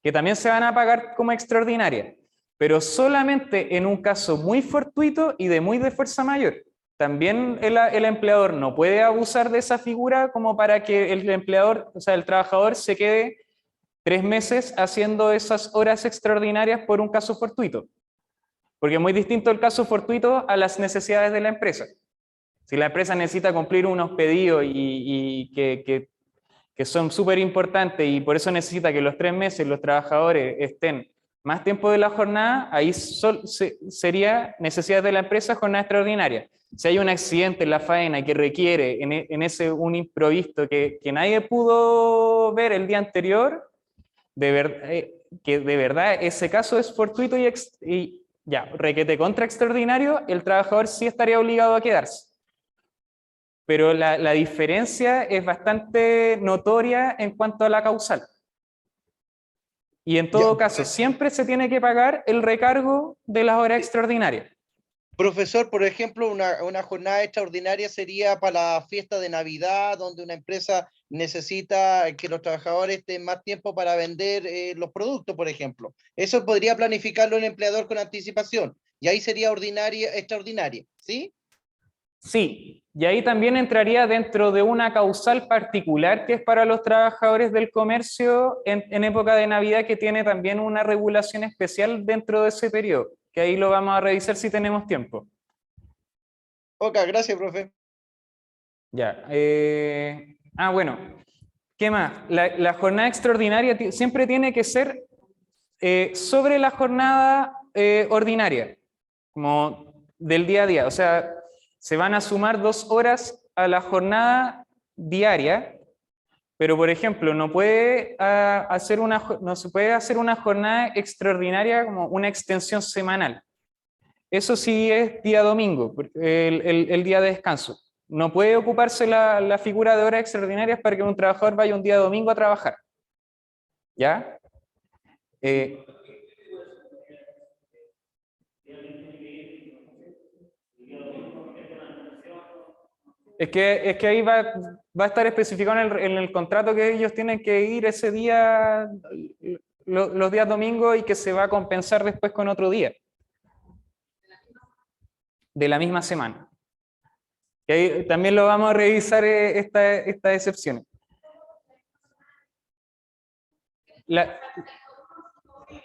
que también se van a pagar como extraordinarias, pero solamente en un caso muy fortuito y de fuerza mayor. También el empleador no puede abusar de esa figura como para que el empleador, o sea, el trabajador se quede 3 meses haciendo esas horas extraordinarias por un caso fortuito. Porque es muy distinto el caso fortuito a las necesidades de la empresa. Si la empresa necesita cumplir unos pedidos y que son súper importantes y por eso necesita que los 3 meses los trabajadores estén más tiempo de la jornada, ahí sería necesidad de la empresa jornada extraordinaria. Si hay un accidente en la faena que requiere en ese un imprevisto que nadie pudo ver el día anterior, que de verdad ese caso es fortuito y ya, requete contra extraordinario, el trabajador sí estaría obligado a quedarse. Pero la diferencia es bastante notoria en cuanto a la causal. Y en todo caso, siempre se tiene que pagar el recargo de las horas extraordinarias. Profesor, por ejemplo, una jornada extraordinaria sería para la fiesta de Navidad, donde una empresa necesita que los trabajadores tengan más tiempo para vender los productos, por ejemplo. Eso podría planificarlo el empleador con anticipación. Y ahí sería extraordinaria, ¿sí? Sí, y ahí también entraría dentro de una causal particular que es para los trabajadores del comercio en época de Navidad, que tiene también una regulación especial dentro de ese periodo, que ahí lo vamos a revisar si tenemos tiempo. Ok, gracias, profe. Ya. Bueno, ¿qué más? La jornada extraordinaria siempre tiene que ser sobre la jornada ordinaria, como del día a día. O sea, se van a sumar 2 horas a la jornada diaria, pero por ejemplo, no se puede hacer una jornada extraordinaria como una extensión semanal. Eso sí es día domingo, el día de descanso. No puede ocuparse la figura de horas extraordinarias para que un trabajador vaya un día domingo a trabajar. ¿Ya? Es que ahí va a estar especificado en el contrato que ellos tienen que ir ese día, los días domingos, y que se va a compensar después con otro día de la misma semana. Que ahí también lo vamos a revisar estas excepciones. Claro,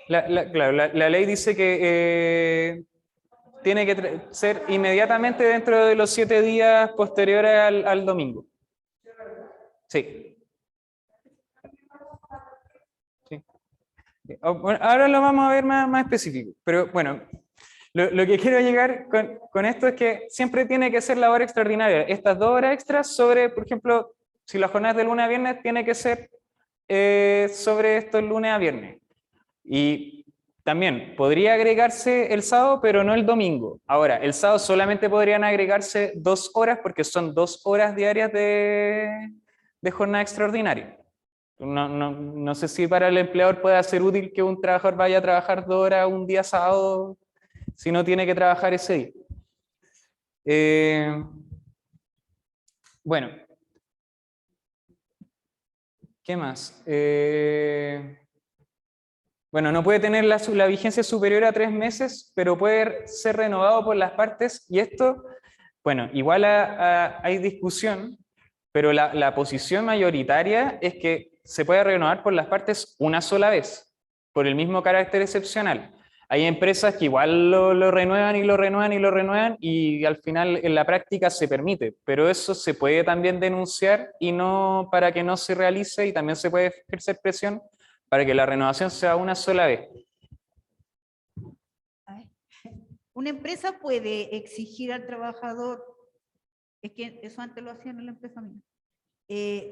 la ley dice que tiene que ser inmediatamente dentro de los 7 días posteriores al domingo. Sí. Sí. Bueno, ahora lo vamos a ver más específico, pero bueno, lo que quiero llegar con esto es que siempre tiene que ser la hora extraordinaria. Estas 2 horas extras sobre, por ejemplo, si la jornada es de lunes a viernes, tiene que ser sobre estos lunes a viernes. Y también podría agregarse el sábado, pero no el domingo. Ahora, el sábado solamente podrían agregarse 2 horas porque son 2 horas diarias de jornada extraordinaria. No sé si para el empleador puede ser útil que un trabajador vaya a trabajar 2 horas un día sábado si no tiene que trabajar ese día. Bueno, ¿Qué más? Bueno, no puede tener la vigencia superior a 3 meses, pero puede ser renovado por las partes, y esto, bueno, igual hay discusión, pero la posición mayoritaria es que se puede renovar por las partes una sola vez, por el mismo carácter excepcional. Hay empresas que igual lo renuevan y lo renuevan y lo renuevan, y al final en la práctica se permite, pero eso se puede también denunciar y no, para que no se realice, y también se puede ejercer presión para que la renovación sea una sola vez. Una empresa puede exigir al trabajador, es que eso antes lo hacían en la empresa mía,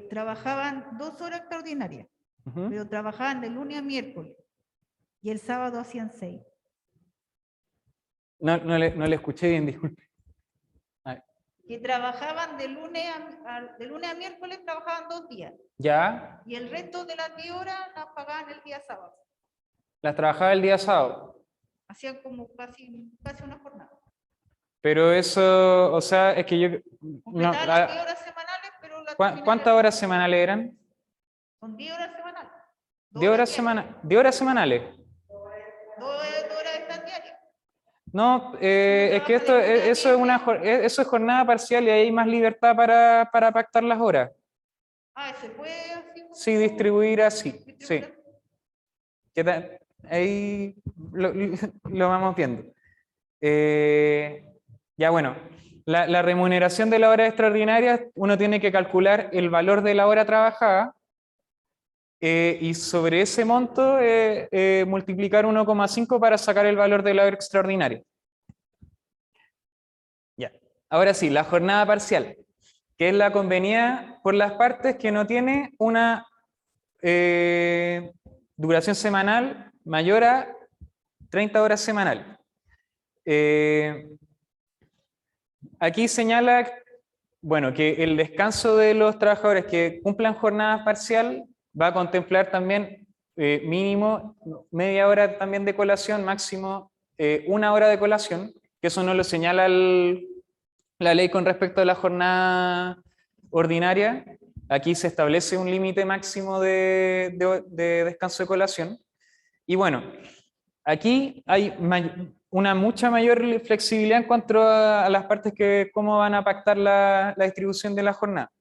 trabajaban 2 horas extraordinarias, pero trabajaban de lunes a miércoles, y el sábado hacían 6. No le escuché bien, disculpe. Que trabajaban de lunes a miércoles, trabajaban 2 días. ¿Ya? Y el resto de las 10 horas las pagaban el día sábado. Las trabajaba el día sábado. Hacían como casi una jornada. Pero eso, o sea, es que yo... Completaban las 10 horas semanales, pero... ¿Cuántas horas semanales eran? Son 10 horas semanales. 10 horas semanales. 2 horas están diarias. No, es que eso es jornada parcial, y ahí hay más libertad para pactar las horas. ¿Se puede así? Sí, distribuir así, sí. Ahí lo vamos viendo. Ya bueno, la remuneración de la hora extraordinaria, uno tiene que calcular el valor de la hora trabajada, y sobre ese monto multiplicar 1,5 para sacar el valor de la hora extraordinaria. Ya. Ahora sí, la jornada parcial, que es la convenida por las partes, que no tiene una duración semanal mayor a 30 horas semanales. Aquí señala, bueno, que el descanso de los trabajadores que cumplan jornada parcial va a contemplar también mínimo media hora también de colación, máximo 1 hora de colación, que eso no lo señala la ley con respecto a la jornada ordinaria. Aquí se establece un límite máximo de descanso de colación. Y bueno, aquí hay una mucha mayor flexibilidad en cuanto a las partes que cómo van a pactar la distribución de la jornada.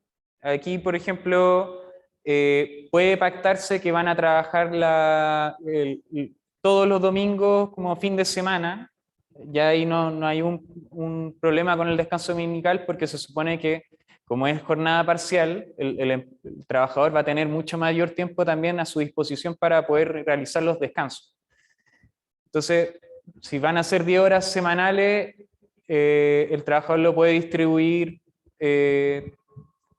Aquí, por ejemplo, puede pactarse que van a trabajar todos los domingos como fin de semana. Ya ahí no hay un problema con el descanso dominical, porque se supone que, como es jornada parcial, el trabajador va a tener mucho mayor tiempo también a su disposición para poder realizar los descansos. Entonces, si van a ser 10 horas semanales, el trabajador lo puede distribuir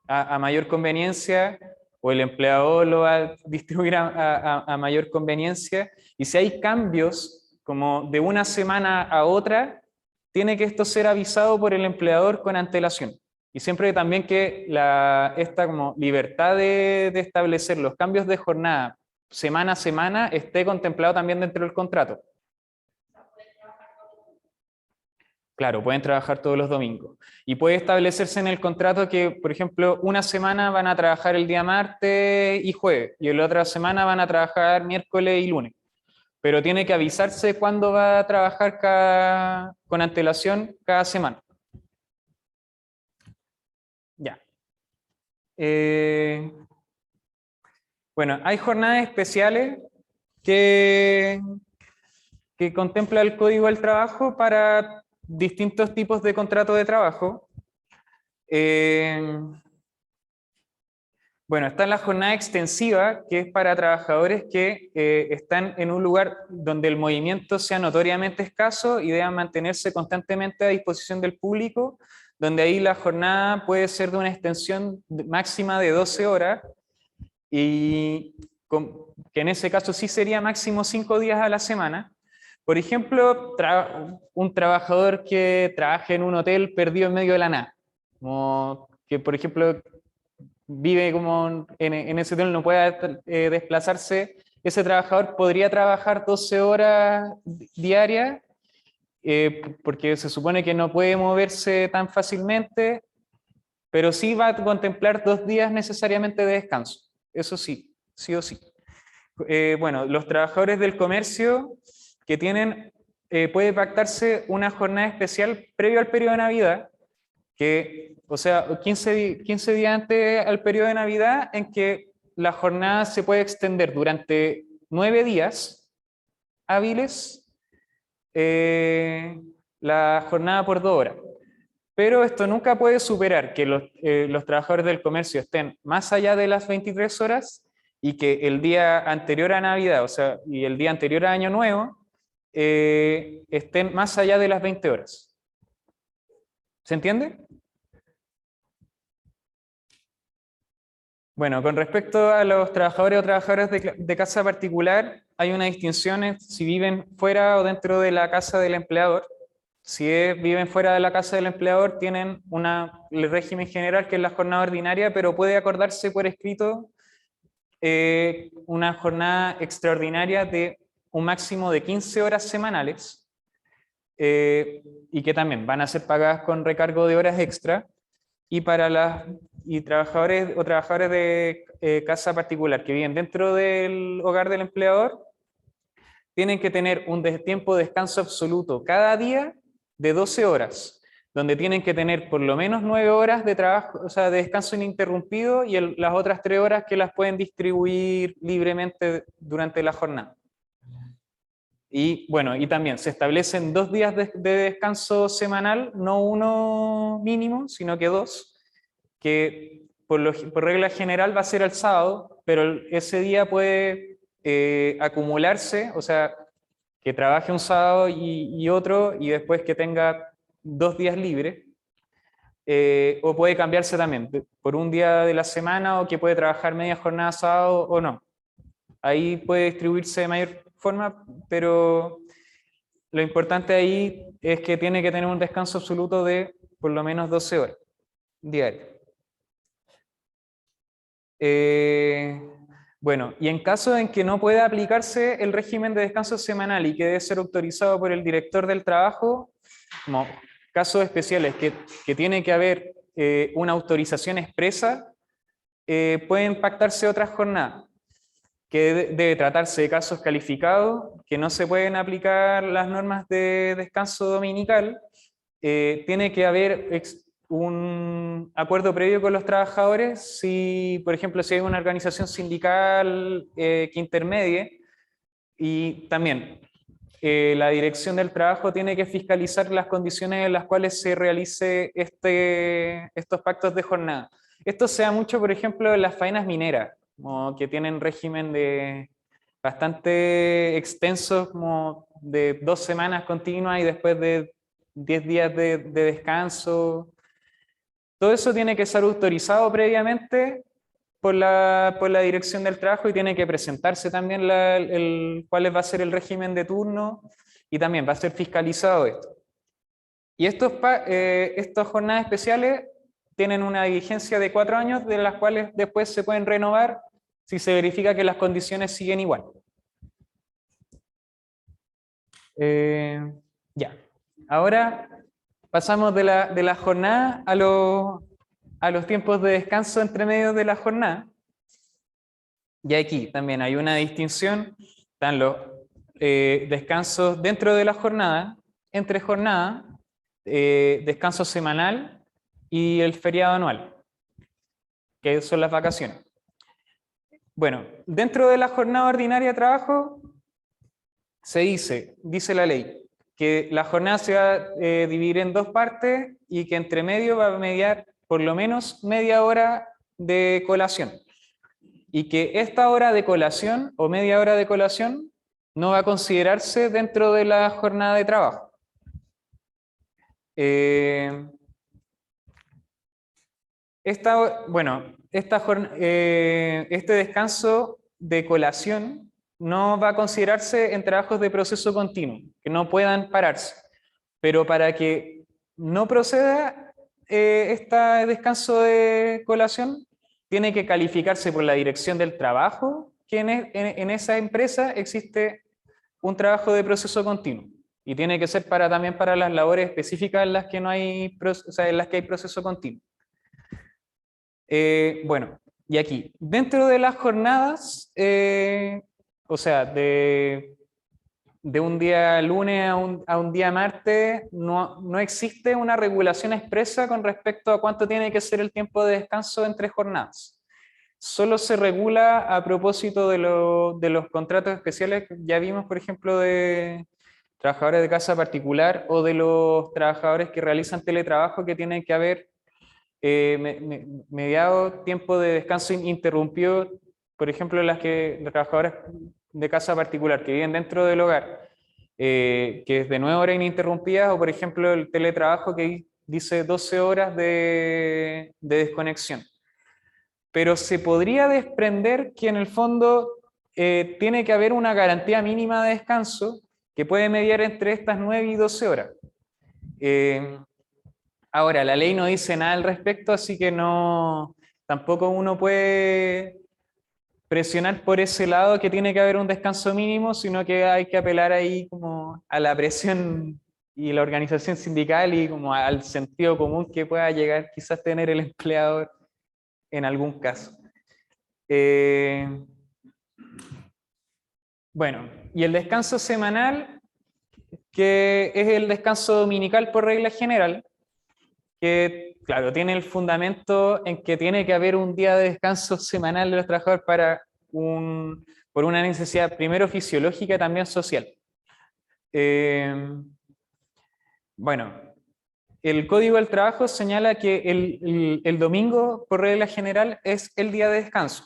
a mayor conveniencia, o el empleador lo va a distribuir a mayor conveniencia. Y si hay cambios, como de una semana a otra, tiene que esto ser avisado por el empleador con antelación. Y siempre también que esta como libertad de establecer los cambios de jornada semana a semana esté contemplado también dentro del contrato. Claro, pueden trabajar todos los domingos. Y puede establecerse en el contrato que, por ejemplo, una semana van a trabajar el día martes y jueves, y la otra semana van a trabajar miércoles y lunes. Pero tiene que avisarse cuándo va a trabajar con antelación cada semana. Ya. Bueno, hay jornadas especiales que contempla el Código del Trabajo para distintos tipos de contratos de trabajo. Bueno, está la jornada extensiva, que es para trabajadores que están en un lugar donde el movimiento sea notoriamente escaso y deban mantenerse constantemente a disposición del público, donde ahí la jornada puede ser de una extensión máxima de 12 horas, y que en ese caso sí sería máximo 5 días a la semana. Por ejemplo, un trabajador que trabaje en un hotel perdido en medio de la nada, como que por ejemplo vive como en ese hotel, no pueda desplazarse, ese trabajador podría trabajar 12 horas diarias, porque se supone que no puede moverse tan fácilmente, pero sí va a contemplar 2 días necesariamente de descanso. eso sí, sí o sí. Bueno, los trabajadores del comercio que tienen, puede pactarse una jornada especial previo al periodo de Navidad, que, o sea, 15 días antes al periodo de Navidad, en que la jornada se puede extender durante 9 días hábiles, la jornada por 2 horas. Pero esto nunca puede superar que los trabajadores del comercio estén más allá de las 23 horas y que el día anterior a Navidad, o sea, y el día anterior a Año Nuevo, estén más allá de las 20 horas. ¿Se entiende? Bueno, con respecto a los trabajadores o trabajadoras de casa particular, hay una distinción si viven fuera o dentro de la casa del empleador. Si viven fuera de la casa del empleador, tienen el régimen general, que es la jornada ordinaria, pero puede acordarse por escrito una jornada extraordinaria de un máximo de 15 horas semanales, y que también van a ser pagadas con recargo de horas extra. Y para trabajadores o trabajadoras de casa particular que viven dentro del hogar del empleador, tienen que tener un tiempo de descanso absoluto cada día de 12 horas, donde tienen que tener por lo menos 9 horas de trabajo, o sea, de descanso ininterrumpido, y las otras 3 horas que las pueden distribuir libremente durante la jornada. Y bueno, y también se establecen 2 días de descanso semanal, no uno mínimo, sino que 2, que por regla general va a ser el sábado, pero ese día puede acumularse, o sea, que trabaje un sábado y otro, y después que tenga 2 días libres, o puede cambiarse también por un día de la semana, o que puede trabajar media jornada sábado o no. Ahí puede distribuirse de mayor forma, pero lo importante ahí es que tiene que tener un descanso absoluto de por lo menos 12 horas diarias. Bueno, y en caso en que no pueda aplicarse el régimen de descanso semanal y que debe ser autorizado por el director del trabajo, como casos especiales que tiene que haber una autorización expresa, pueden pactarse otras jornadas, que debe tratarse de casos calificados, que no se pueden aplicar las normas de descanso dominical. Tiene que haber un acuerdo previo con los trabajadores, si, por ejemplo, si hay una organización sindical que intermedie, y también la dirección del trabajo tiene que fiscalizar las condiciones en las cuales se realice estos pactos de jornada. Esto se da mucho, por ejemplo, en las faenas mineras, como que tienen régimen bastante extenso, como de 2 semanas continuas y después de 10 días de descanso. Todo eso tiene que ser autorizado previamente por la dirección del trabajo, y tiene que presentarse también cuál va a ser el régimen de turno, y también va a ser fiscalizado esto. Y estas jornadas especiales tienen una vigencia de 4 años, de las cuales después se pueden renovar si se verifica que las condiciones siguen igual. Ya. Ahora pasamos de la jornada a los tiempos de descanso entre medio de la jornada. Y aquí también hay una distinción. Están los descansos dentro de la jornada, entre jornada, descanso semanal y el feriado anual, que son las vacaciones. Bueno, dentro de la jornada ordinaria de trabajo se dice la ley, que la jornada se va a dividir en 2 partes, y que entre medio va a mediar por lo menos media hora de colación. Y que esta hora de colación o media hora de colación no va a considerarse dentro de la jornada de trabajo. Este descanso de colación no va a considerarse en trabajos de proceso continuo, que no puedan pararse. Pero para que no proceda este descanso de colación, tiene que calificarse por la dirección del trabajo que en esa empresa existe un trabajo de proceso continuo. Y tiene que ser también para las labores específicas en las que no hay, en las que hay proceso continuo. Bueno, y aquí, dentro de las jornadas, o sea, de un día lunes a un día martes, no existe una regulación expresa con respecto a cuánto tiene que ser el tiempo de descanso entre jornadas. Solo se regula a propósito de los contratos especiales que ya vimos, por ejemplo, de trabajadores de casa particular o de los trabajadores que realizan teletrabajo, que tienen que haber mediado tiempo de descanso interrumpido, por ejemplo, los trabajadores de casa particular que viven dentro del hogar, que es de 9 horas ininterrumpidas, o por ejemplo el teletrabajo que dice 12 horas de desconexión. Pero se podría desprender que en el fondo tiene que haber una garantía mínima de descanso que puede mediar entre estas 9 y 12 horas. Ahora, la ley no dice nada al respecto, así que tampoco uno puede presionar por ese lado que tiene que haber un descanso mínimo, sino que hay que apelar ahí como a la presión y la organización sindical y como al sentido común que pueda llegar quizás tener el empleador en algún caso. Bueno, y el descanso semanal, que es el descanso dominical por regla general, que, claro, tiene el fundamento en que tiene que haber un día de descanso semanal de los trabajadores por una necesidad primero fisiológica y también social. Bueno, el Código del Trabajo señala que el domingo, por regla general, es el día de descanso.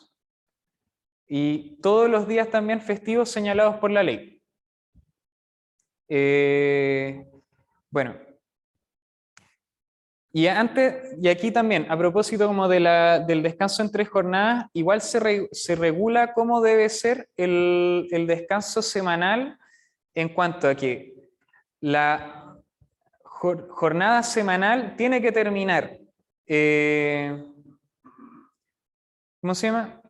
Y todos los días también festivos señalados por la ley. Bueno, y aquí también, a propósito como del descanso entre jornadas, igual se regula cómo debe ser el descanso semanal en cuanto a que la jornada semanal tiene que terminar, ¿cómo se llama?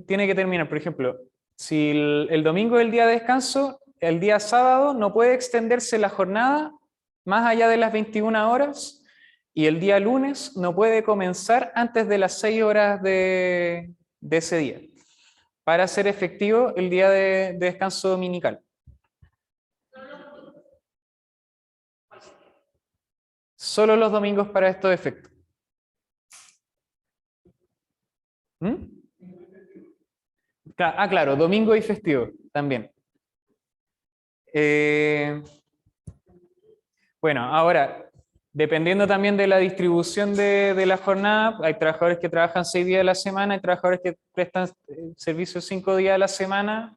Tiene que terminar, por ejemplo, si el domingo es el día de descanso, el día sábado no puede extenderse la jornada más allá de las 21 horas, y el día lunes no puede comenzar antes de las 6 horas de ese día, para hacer efectivo el día de descanso dominical. Solo los domingos para estos efectos. Claro, domingo y festivo también. Bueno, ahora, dependiendo también de la distribución de la jornada, hay trabajadores que trabajan 6 días a la semana, hay trabajadores que prestan servicios 5 días a la semana.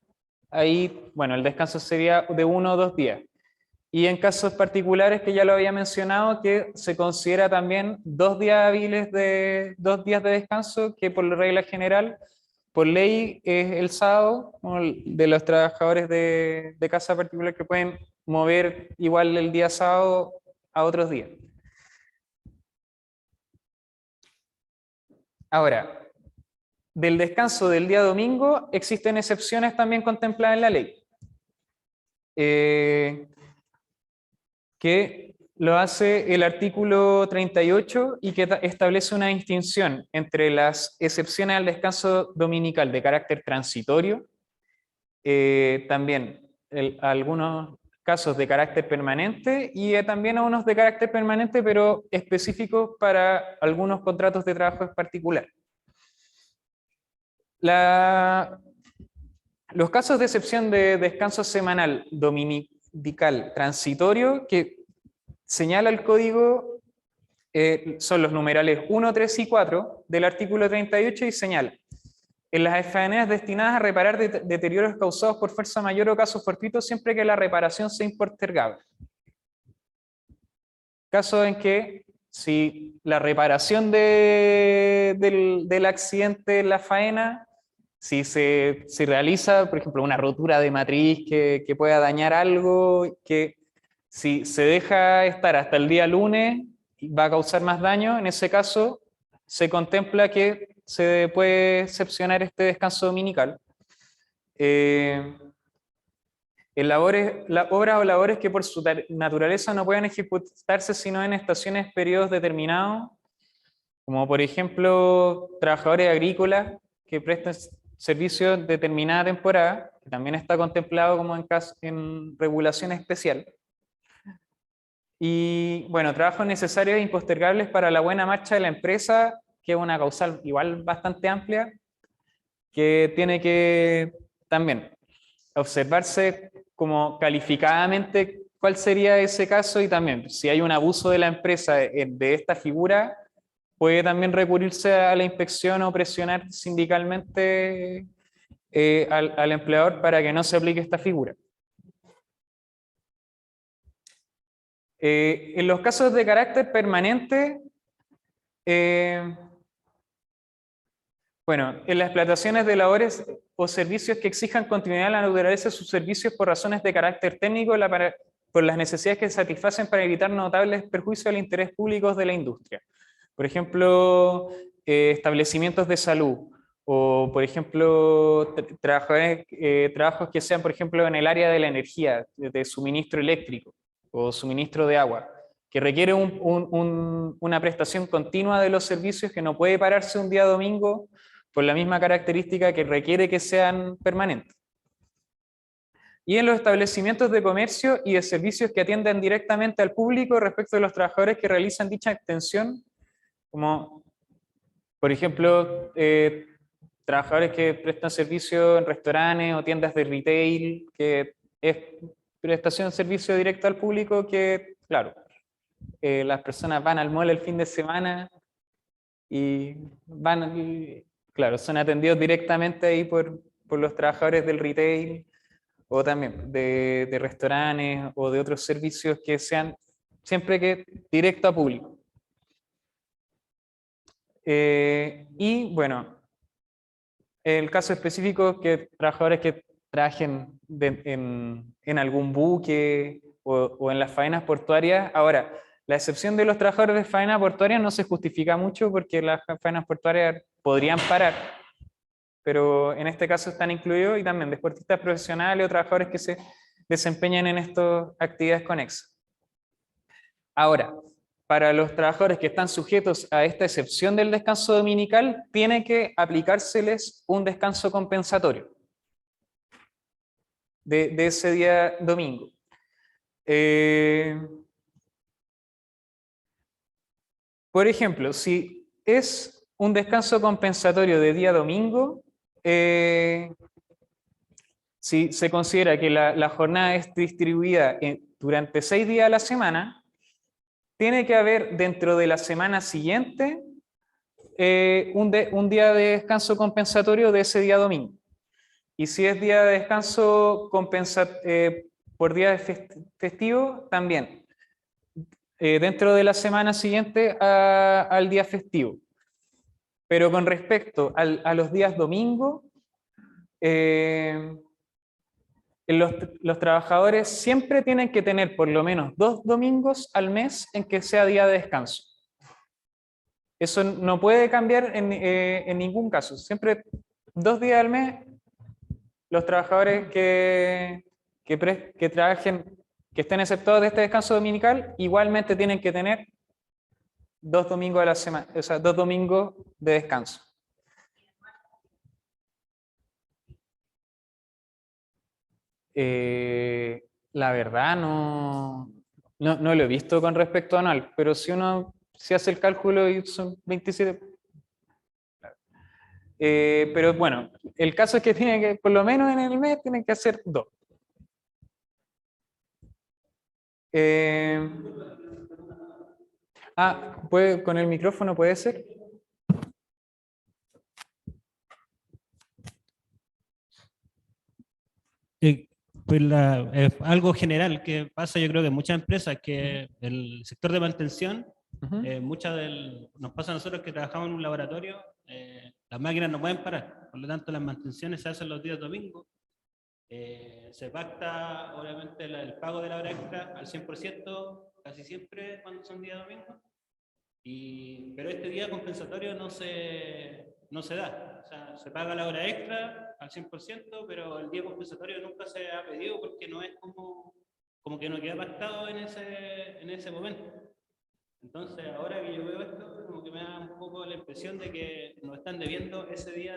Ahí, bueno, el descanso sería de 1 o 2 días. Y en casos particulares, que ya lo había mencionado, que se considera también 2 días hábiles de 2 días de descanso, que por regla general, por ley, es el sábado, de los trabajadores de casa particular que pueden mover igual el día sábado a otros días. Ahora, del descanso del día domingo existen excepciones también contempladas en la ley, que lo hace el artículo 38 y que establece una distinción entre las excepciones al descanso dominical de carácter transitorio, también algunos casos de carácter permanente y también a unos de carácter permanente, pero específicos para algunos contratos de trabajo en particular. Los casos de excepción de descanso semanal dominical transitorio que señala el código son los numerales 1, 3 y 4 del artículo 38 y señala: en las faenas destinadas a reparar deterioros causados por fuerza mayor o casos fortuitos, siempre que la reparación sea impostergable. Caso en que, si la reparación del accidente en la faena, si se realiza, por ejemplo, una rotura de matriz que pueda dañar algo, que si se deja estar hasta el día lunes va a causar más daño, en ese caso se contempla que se puede excepcionar este descanso dominical. En obras o labores que por su naturaleza no puedan ejecutarse sino en estaciones, periodos determinados, como por ejemplo trabajadores agrícolas que prestan servicio de determinada temporada, que también está contemplado como en regulación especial. Y bueno, trabajos necesarios e impostergables para la buena marcha de la empresa, que es una causal igual bastante amplia, que tiene que también observarse como calificadamente cuál sería ese caso, y también si hay un abuso de la empresa de esta figura, puede también recurrirse a la inspección o presionar sindicalmente al empleador para que no se aplique esta figura. En los casos de carácter permanente, bueno, en las explotaciones de labores o servicios que exijan continuidad en la naturaleza de sus servicios por razones de carácter técnico, por las necesidades que satisfacen para evitar notables perjuicios al interés público de la industria. Por ejemplo, establecimientos de salud, o por ejemplo, trabajos que sean, por ejemplo, en el área de la energía, de suministro eléctrico o suministro de agua, que requiere una prestación continua de los servicios que no puede pararse un día domingo por la misma característica que requiere que sean permanentes. Y en los establecimientos de comercio y de servicios que atienden directamente al público respecto de los trabajadores que realizan dicha extensión, como por ejemplo trabajadores que prestan servicio en restaurantes o tiendas de retail, que es prestación de servicio directo al público, que claro, las personas van al mall el fin de semana y claro, son atendidos directamente ahí por los trabajadores del retail, o también de restaurantes o de otros servicios que sean siempre que directo a público. Y bueno, el caso específico, que trabajadores que trabajen en algún buque o en las faenas portuarias. Ahora, la excepción de los trabajadores de faena portuaria no se justifica mucho porque las faenas portuarias podrían parar, pero en este caso están incluidos, y también deportistas profesionales o trabajadores que se desempeñan en estas actividades conexas. Ahora, para los trabajadores que están sujetos a esta excepción del descanso dominical, tiene que aplicárseles un descanso compensatorio de ese día domingo. Por ejemplo, si es un descanso compensatorio de día domingo, si se considera que la jornada es distribuida durante 6 días a la semana, tiene que haber dentro de la semana siguiente un día de descanso compensatorio de ese día domingo. Y si es día de descanso por día festivo, también dentro de la semana siguiente al día festivo. Pero con respecto a los días domingo, los trabajadores siempre tienen que tener por lo menos 2 domingos al mes en que sea día de descanso. Eso no puede cambiar en ningún caso. Siempre 2 días al mes, los trabajadores que trabajen, que estén exceptuados de este descanso dominical, igualmente tienen que tener 2 domingos a la semana, o sea, 2 domingos de descanso. La verdad no lo he visto con respecto a anual, pero si uno hace el cálculo y son 27. Pero bueno, el caso es que tiene que, por lo menos en el mes, tienen que hacer 2. Con el micrófono puede ser. Pues algo general que pasa, yo creo que en muchas empresas, que el sector de mantención, nos pasa a nosotros que trabajamos en un laboratorio, las máquinas no pueden parar, por lo tanto las mantenciones se hacen los días domingos. Se pacta obviamente el pago de la hora extra al 100%, casi siempre cuando son días domingos, pero este día compensatorio no se da. O sea, se paga la hora extra al 100%, pero el día compensatorio nunca se ha pedido porque no es como que no queda pactado en ese momento. Entonces, ahora que yo veo esto, como que me da un poco la impresión de que nos están debiendo ese día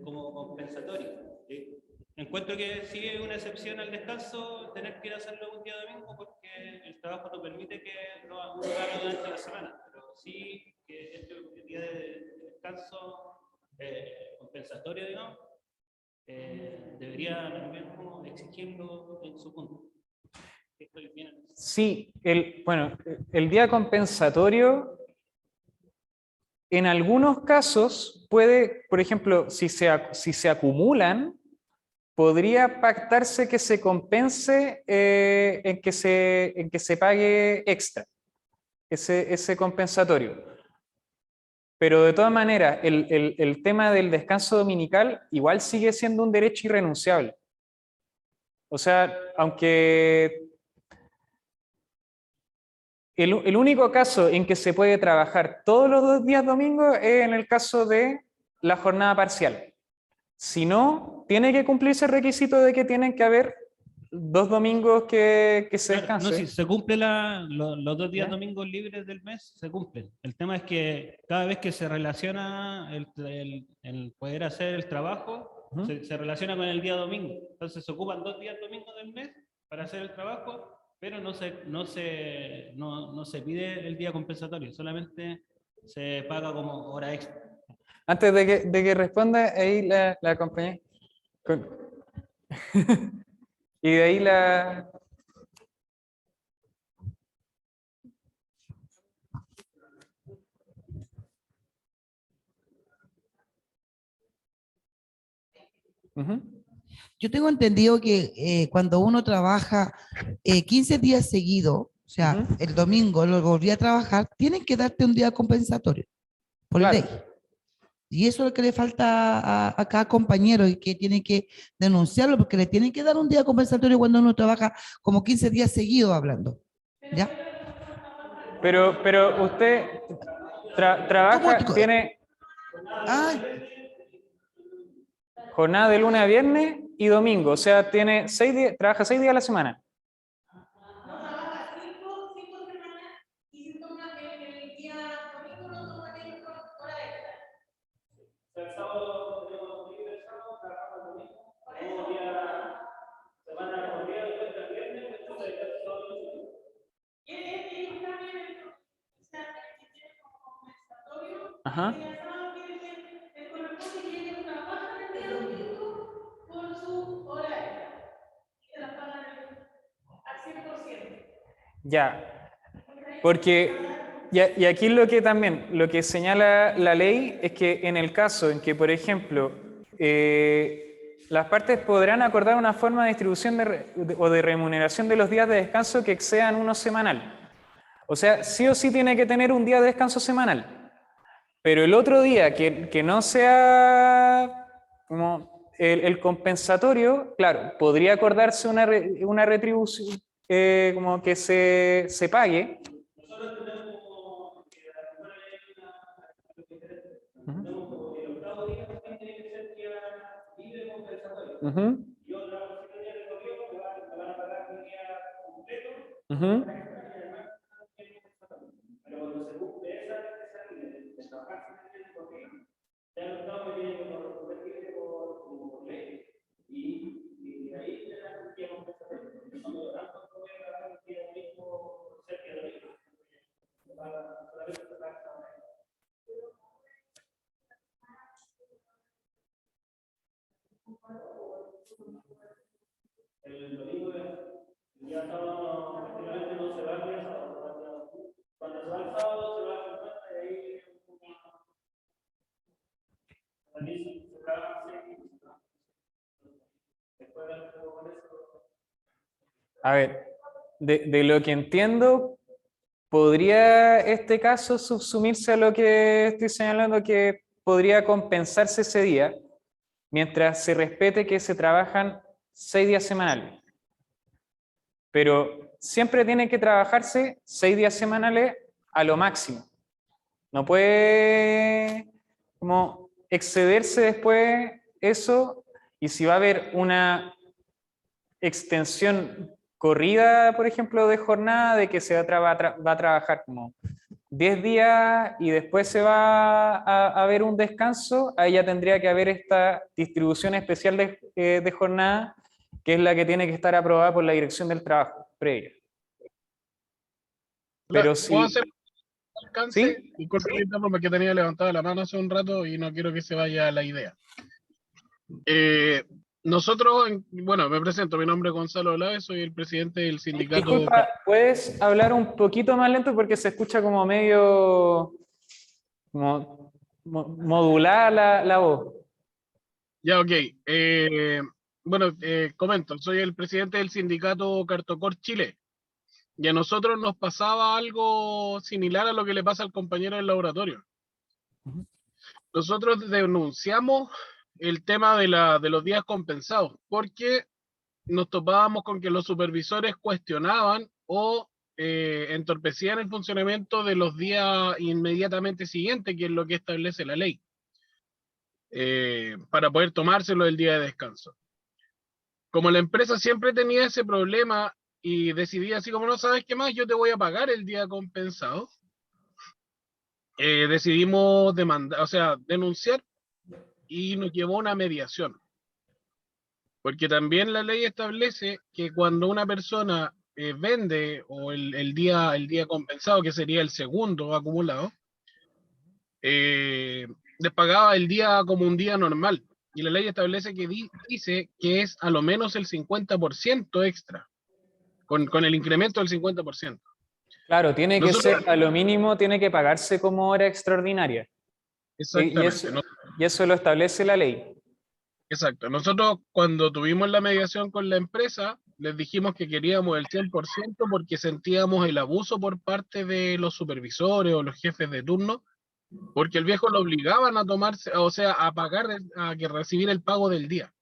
como compensatorio. ¿Sí? Encuentro que sí es una excepción al descanso tener que ir a hacerlo un día domingo porque el trabajo no permite que uno haga durante la semana, pero sí que este día de descanso compensatorio, digamos, debería también como exigirlo en su punto. Estoy bien en eso. Sí, bueno, el día compensatorio en algunos casos puede, por ejemplo, si se acumulan, podría pactarse que se compense en que se pague extra, ese compensatorio. Pero de todas maneras, el tema del descanso dominical igual sigue siendo un derecho irrenunciable. O sea, aunque el único caso en que se puede trabajar todos los días domingos es en el caso de la jornada parcial. Si no, tiene que cumplirse el requisito de que tienen que haber 2 domingos que se Claro, descanse. no, si se cumple los 2 días ¿Ya? domingos libres del mes, se cumplen. El tema es que cada vez que se relaciona el poder hacer el trabajo, se relaciona con el día domingo. Entonces se ocupan 2 días domingos del mes para hacer el trabajo, pero no se pide el día compensatorio, solamente se paga como hora extra. Antes de que responda, ahí la compañera. Y de ahí la... Yo tengo entendido que cuando uno trabaja 15 días seguidos, o sea, el domingo lo volví a trabajar, tienen que darte un día compensatorio, por Claro. ley. Y eso es lo que le falta a cada compañero y que tiene que denunciarlo porque le tienen que dar un día compensatorio cuando uno trabaja como 15 días seguidos hablando. ¿Ya? Pero usted trabaja, ¿Cómo? tiene Ay, jornada de lunes a viernes y domingo, o sea, tiene 6 días, trabaja 6 días a la semana. Ajá. Ya, porque, y aquí lo que también, lo que señala la ley es que en el caso en que, por ejemplo, las partes podrán acordar una forma de distribución o de remuneración de los días de descanso que excedan uno semanal. O sea, sí o sí tiene que tener un día de descanso semanal. Pero el otro día que no sea como el compensatorio, claro, podría acordarse una retribución como que se pague. El domingo el día sábado prácticamente no se va el día sábado. Cuando se va el sábado se va a 50 y ahí se trabaja 6. A ver, de lo que entiendo, ¿podría este caso subsumirse a lo que estoy señalando que podría compensarse ese día mientras se respete que se trabajan 6 días semanales? Pero siempre tiene que trabajarse 6 días semanales a lo máximo. No puede como excederse después eso, y si va a haber una extensión corrida, por ejemplo, de jornada, de que se va a trabajar como 10 días y después se va a ver un descanso, ahí ya tendría que haber esta distribución especial de jornada, que es la que tiene que estar aprobada por la Dirección del Trabajo previa. Pero ¿Puedo sí, hacer alcance? ¿sí? Disculpe, porque tenía levantada la mano hace un rato y no quiero que se vaya la idea. Nosotros, bueno, me presento, mi nombre es Gonzalo Olave, soy el presidente del sindicato. Disculpa, ¿puedes hablar un poquito más lento porque se escucha como medio modulada la voz? Ya, ok. Bueno, comento, soy el presidente del sindicato Cartocor Chile. Y a nosotros nos pasaba algo similar a lo que le pasa al compañero del laboratorio. Nosotros denunciamos el tema de los días compensados, porque nos topábamos con que los supervisores cuestionaban o entorpecían el funcionamiento de los días inmediatamente siguientes, que es lo que establece la ley, para poder tomárselo el día de descanso. Como la empresa siempre tenía ese problema y decidía así como, no sabes qué más, yo te voy a pagar el día compensado, decidimos denunciar y nos llevó a una mediación. Porque también la ley establece que cuando una persona vende o el día compensado, que sería el segundo acumulado, les pagaba el día como un día normal. Y la ley establece que dice que es a lo menos el 50% extra, con el incremento del 50%. Claro, tiene que ser, a lo mínimo, tiene que pagarse como hora extraordinaria. Exactamente. Y eso lo establece la ley. Exacto. Nosotros cuando tuvimos la mediación con la empresa, les dijimos que queríamos el 100% porque sentíamos el abuso por parte de los supervisores o los jefes de turno, porque el viejo lo obligaban a tomarse, o sea, a pagar, a recibir el pago del día.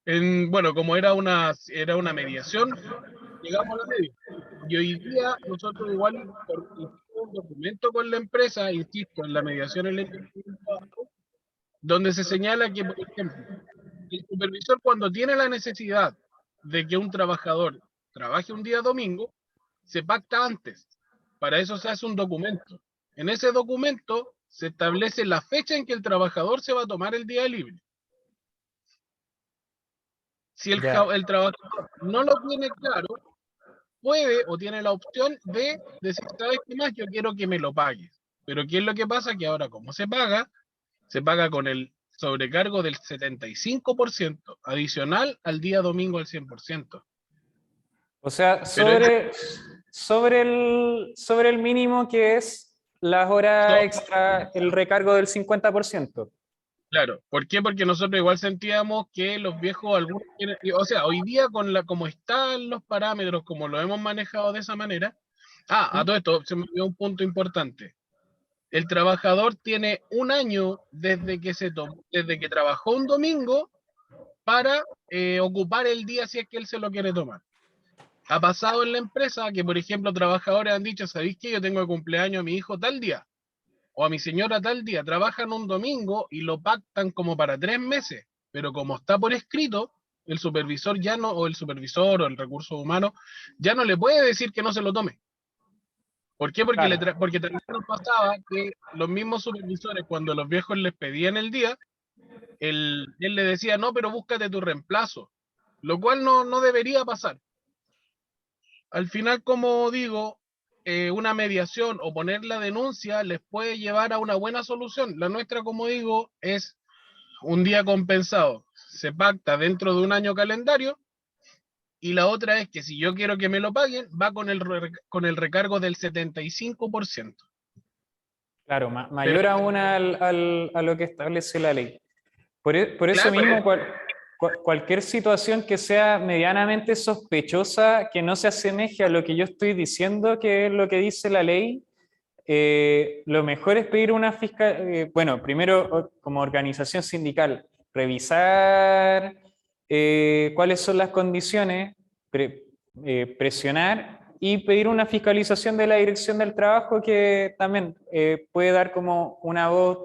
Bueno, como era una mediación, llegamos a la media. Y hoy día nosotros igual hicimos un documento con la empresa, insisto, en la mediación en el donde se señala que, por ejemplo, el supervisor cuando tiene la necesidad de que un trabajador trabaje un día domingo, se pacta antes. Para eso se hace un documento. En ese documento se establece la fecha en que el trabajador se va a tomar el día libre. Si el trabajador no lo tiene claro, puede o tiene la opción de decir, ¿sabes qué más? Yo quiero que me lo pagues. Pero ¿qué es lo que pasa? Que ahora como se paga con el sobrecargo del 75% adicional al día domingo al 100%. O sea, sobre el mínimo que es las horas extra, el recargo del 50%. Claro, ¿por qué? Porque nosotros igual sentíamos que los viejos, algunos quieren, o sea, hoy día como están los parámetros, como lo hemos manejado de esa manera, a todo esto se me olvidó un punto importante. El trabajador tiene un año desde que trabajó un domingo para ocupar el día si es que él se lo quiere tomar. Ha pasado en la empresa que, por ejemplo, trabajadores han dicho, ¿sabéis qué? Yo tengo de cumpleaños a mi hijo tal día, o a mi señora tal día, trabajan un domingo y lo pactan como para 3 meses, pero como está por escrito, el supervisor ya no, o el supervisor o el recurso humano, ya no le puede decir que no se lo tome. ¿Por qué? Porque, porque también nos pasaba que los mismos supervisores, cuando los viejos les pedían el día, él le decía, no, pero búscate tu reemplazo, lo cual no debería pasar. Al final, como digo, una mediación o poner la denuncia les puede llevar a una buena solución. La nuestra, como digo, es un día compensado. Se pacta dentro de un año calendario. Y la otra es que si yo quiero que me lo paguen, va con el recargo del 75%. Claro, mayor aún a lo que establece la ley. Por eso mismo, cualquier situación que sea medianamente sospechosa, que no se asemeje a lo que yo estoy diciendo, que es lo que dice la ley, lo mejor es pedir una fiscal, bueno, primero como organización sindical, revisar cuáles son las condiciones, presionar y pedir una fiscalización de la Dirección del Trabajo que también puede dar como una voz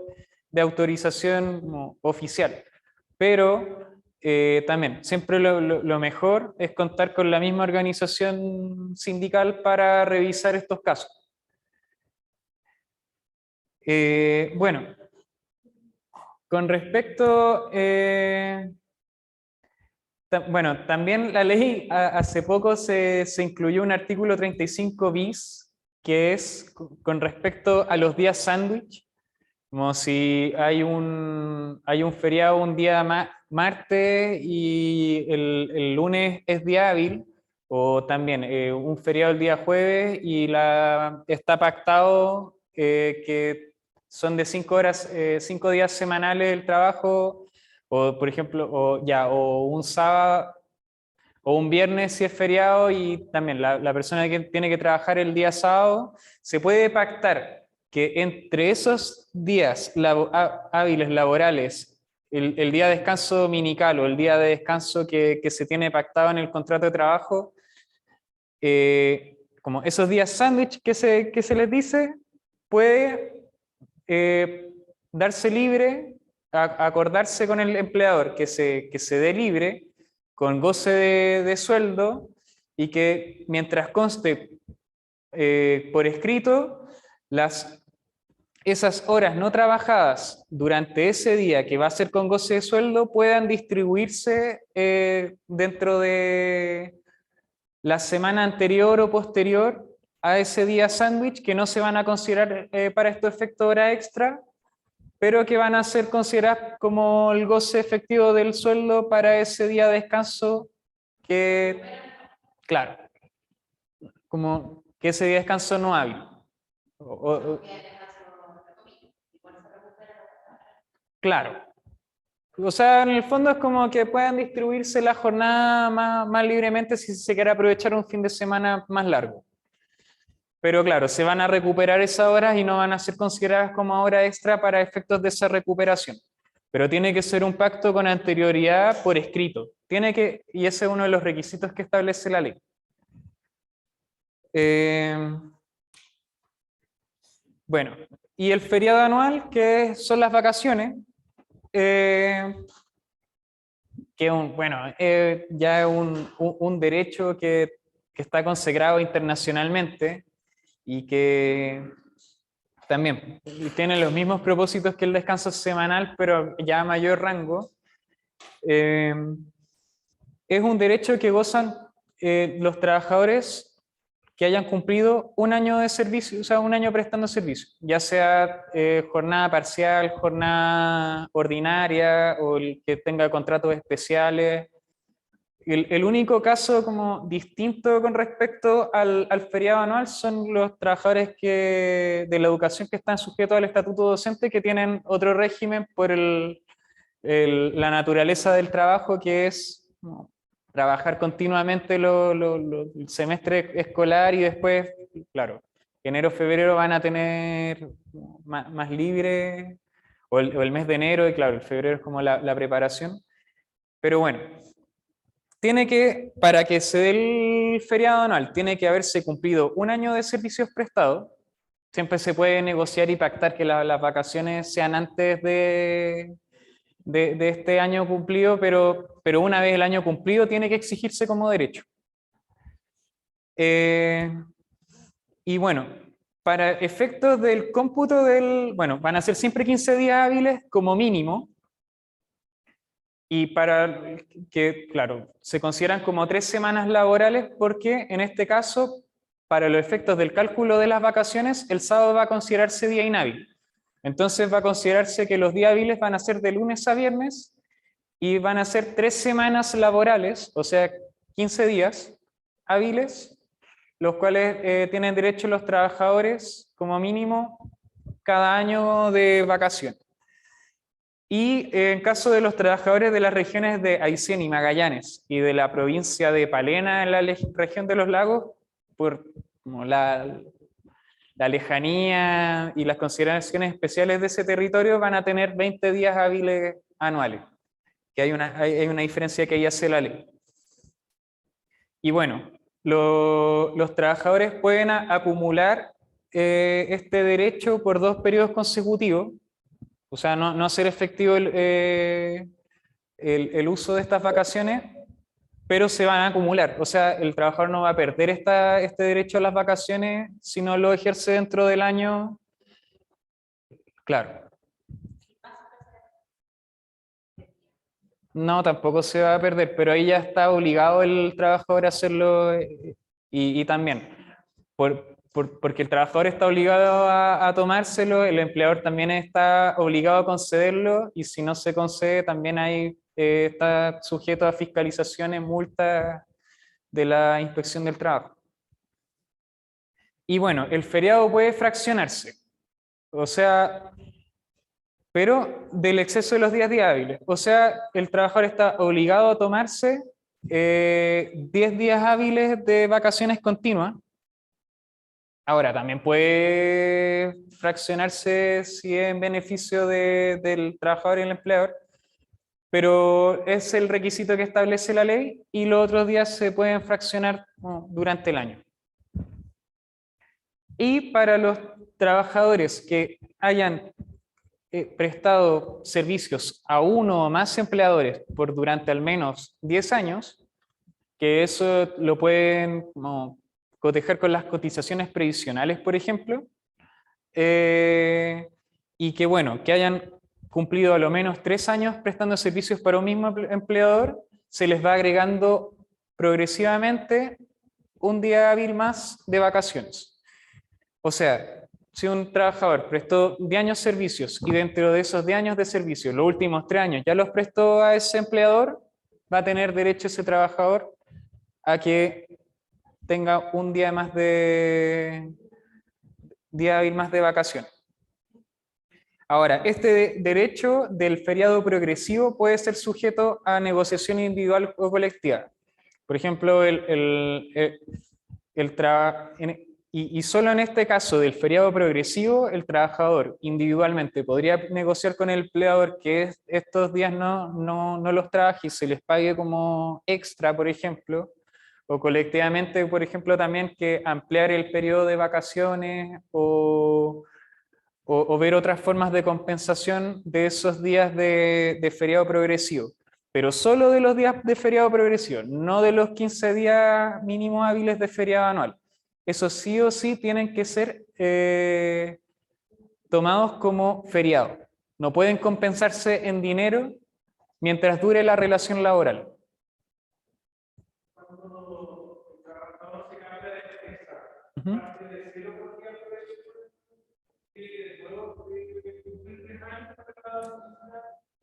de autorización oficial. Pero también, siempre lo mejor es contar con la misma organización sindical para revisar estos casos. Bueno, con respecto, bueno, también la ley, hace poco se incluyó un artículo 35 bis, que es con respecto a los días sándwich, como si hay un feriado un día martes y el lunes es día hábil, o también un feriado el día jueves y está pactado que son de 5 horas, 5 días semanales el trabajo, o por ejemplo, o un sábado, o un viernes si es feriado, y también la persona que tiene que trabajar el día sábado, se puede pactar que entre esos días hábiles laborales, el día de descanso dominical o el día de descanso que se tiene pactado en el contrato de trabajo, como esos días sándwich que se les dice, puede darse libre, acordarse con el empleador que se dé libre, con goce de sueldo, y que mientras conste por escrito, esas horas no trabajadas durante ese día, que va a ser con goce de sueldo, puedan distribuirse dentro de la semana anterior o posterior a ese día sándwich, que no se van a considerar para estos efectos hora extra, pero que van a ser consideradas como el goce efectivo del sueldo para ese día de descanso, que, claro, como que ese día de descanso no hábil. Claro. O sea, en el fondo es como que puedan distribuirse la jornada más libremente si se quiere aprovechar un fin de semana más largo. Pero claro, se van a recuperar esas horas y no van a ser consideradas como hora extra para efectos de esa recuperación. Pero tiene que ser un pacto con anterioridad por escrito. Y ese es uno de los requisitos que establece la ley. Bueno, y el feriado anual, que son las vacaciones, que ya es un derecho que está consagrado internacionalmente y que también tiene los mismos propósitos que el descanso semanal, pero ya a mayor rango. Es un derecho que gozan los trabajadores que hayan cumplido un año de servicio, o sea, un año prestando servicio, ya sea jornada parcial, jornada ordinaria, o el que tenga contratos especiales. El único caso como distinto con respecto al feriado anual son los trabajadores de la educación que están sujetos al estatuto docente, que tienen otro régimen por la naturaleza del trabajo, que es trabajar continuamente el semestre escolar, y después, claro, enero, febrero van a tener más libre, o el mes de enero, y claro, el febrero es como la preparación. Pero bueno, para que se dé el feriado anual, tiene que haberse cumplido un año de servicios prestados. Siempre se puede negociar y pactar que las vacaciones sean antes de este año cumplido, pero una vez el año cumplido tiene que exigirse como derecho. Y bueno, para efectos del cómputo van a ser siempre 15 días hábiles como mínimo, y para que, claro, se consideran como 3 semanas laborales, porque en este caso, para los efectos del cálculo de las vacaciones, el sábado va a considerarse día inhábil. Entonces va a considerarse que los días hábiles van a ser de lunes a viernes, y van a ser 3 semanas laborales, o sea, 15 días hábiles, los cuales tienen derecho los trabajadores como mínimo cada año de vacaciones. Y en caso de los trabajadores de las regiones de Aysén y Magallanes y de la provincia de Palena en la región de los lagos, por como la lejanía y las consideraciones especiales de ese territorio, van a tener 20 días hábiles anuales, que hay una diferencia que ahí hace la ley. Y bueno, los trabajadores pueden acumular este derecho por 2 periodos consecutivos, o sea, no hacer efectivo el uso de estas vacaciones, pero se van a acumular. O sea, el trabajador no va a perder este derecho a las vacaciones si no lo ejerce dentro del año. Claro. No, tampoco se va a perder, pero ahí ya está obligado el trabajador a hacerlo y también, porque el trabajador está obligado a tomárselo, el empleador también está obligado a concederlo y si no se concede también ahí está sujeto a fiscalizaciones, multas de la inspección del trabajo. Y bueno, el feriado puede fraccionarse, o sea, pero del exceso de los días hábiles. O sea, el trabajador está obligado a tomarse 10 días hábiles de vacaciones continuas. Ahora, también puede fraccionarse si es en beneficio del trabajador y el empleador, pero es el requisito que establece la ley y los otros días se pueden fraccionar durante el año. Y para los trabajadores que hayan prestado servicios a uno o más empleadores por durante al menos 10 años, que eso lo pueden cotejar con las cotizaciones previsionales, por ejemplo, y que bueno, que hayan cumplido a lo menos 3 años prestando servicios para un mismo empleador, se les va agregando progresivamente un día hábil más de vacaciones. O sea, si un trabajador prestó 10 años servicios y dentro de esos 10 años de servicio, los últimos 3 años ya los prestó a ese empleador, va a tener derecho ese trabajador a que tenga un día más día hábil más de vacaciones. Ahora, este derecho del feriado progresivo puede ser sujeto a negociación individual o colectiva. Por ejemplo, y solo en este caso del feriado progresivo, el trabajador individualmente podría negociar con el empleador que estos días no los trabaje y se les pague como extra, por ejemplo, o colectivamente, por ejemplo, también que ampliar el periodo de vacaciones o ver otras formas de compensación de esos días de feriado progresivo. Pero solo de los días de feriado progresivo, no de los 15 días mínimos hábiles de feriado anual. Esos sí o sí tienen que ser tomados como feriado. No pueden compensarse en dinero mientras dure la relación laboral. Uh-huh.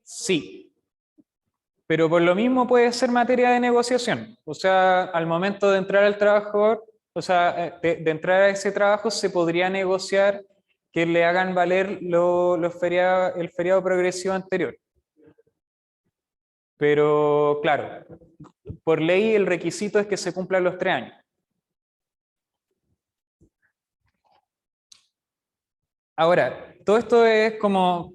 Sí, pero por lo mismo puede ser materia de negociación. O sea, al momento de entrar al trabajador, o sea, de entrar a ese trabajo se podría negociar que le hagan valer el feriado progresivo anterior. Pero claro, por ley el requisito es que se cumplan los 3 años. Ahora, todo esto es como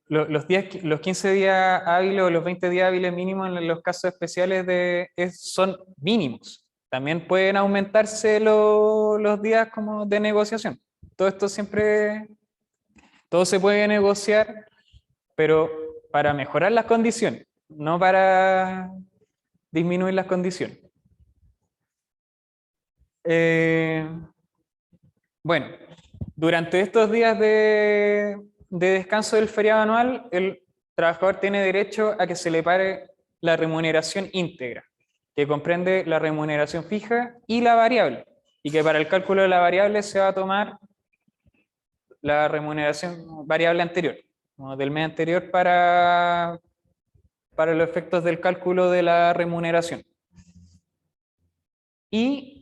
los 15 días hábiles o los 20 días hábiles mínimos en los casos especiales son mínimos. También pueden aumentarse los días como de negociación. Todo esto todo se puede negociar, pero para mejorar las condiciones, no para disminuir las condiciones. Bueno, durante estos días de descanso del feriado anual, el trabajador tiene derecho a que se le pague la remuneración íntegra, que comprende la remuneración fija y la variable, y que para el cálculo de la variable se va a tomar la remuneración variable anterior, del mes anterior para los efectos del cálculo de la remuneración. Y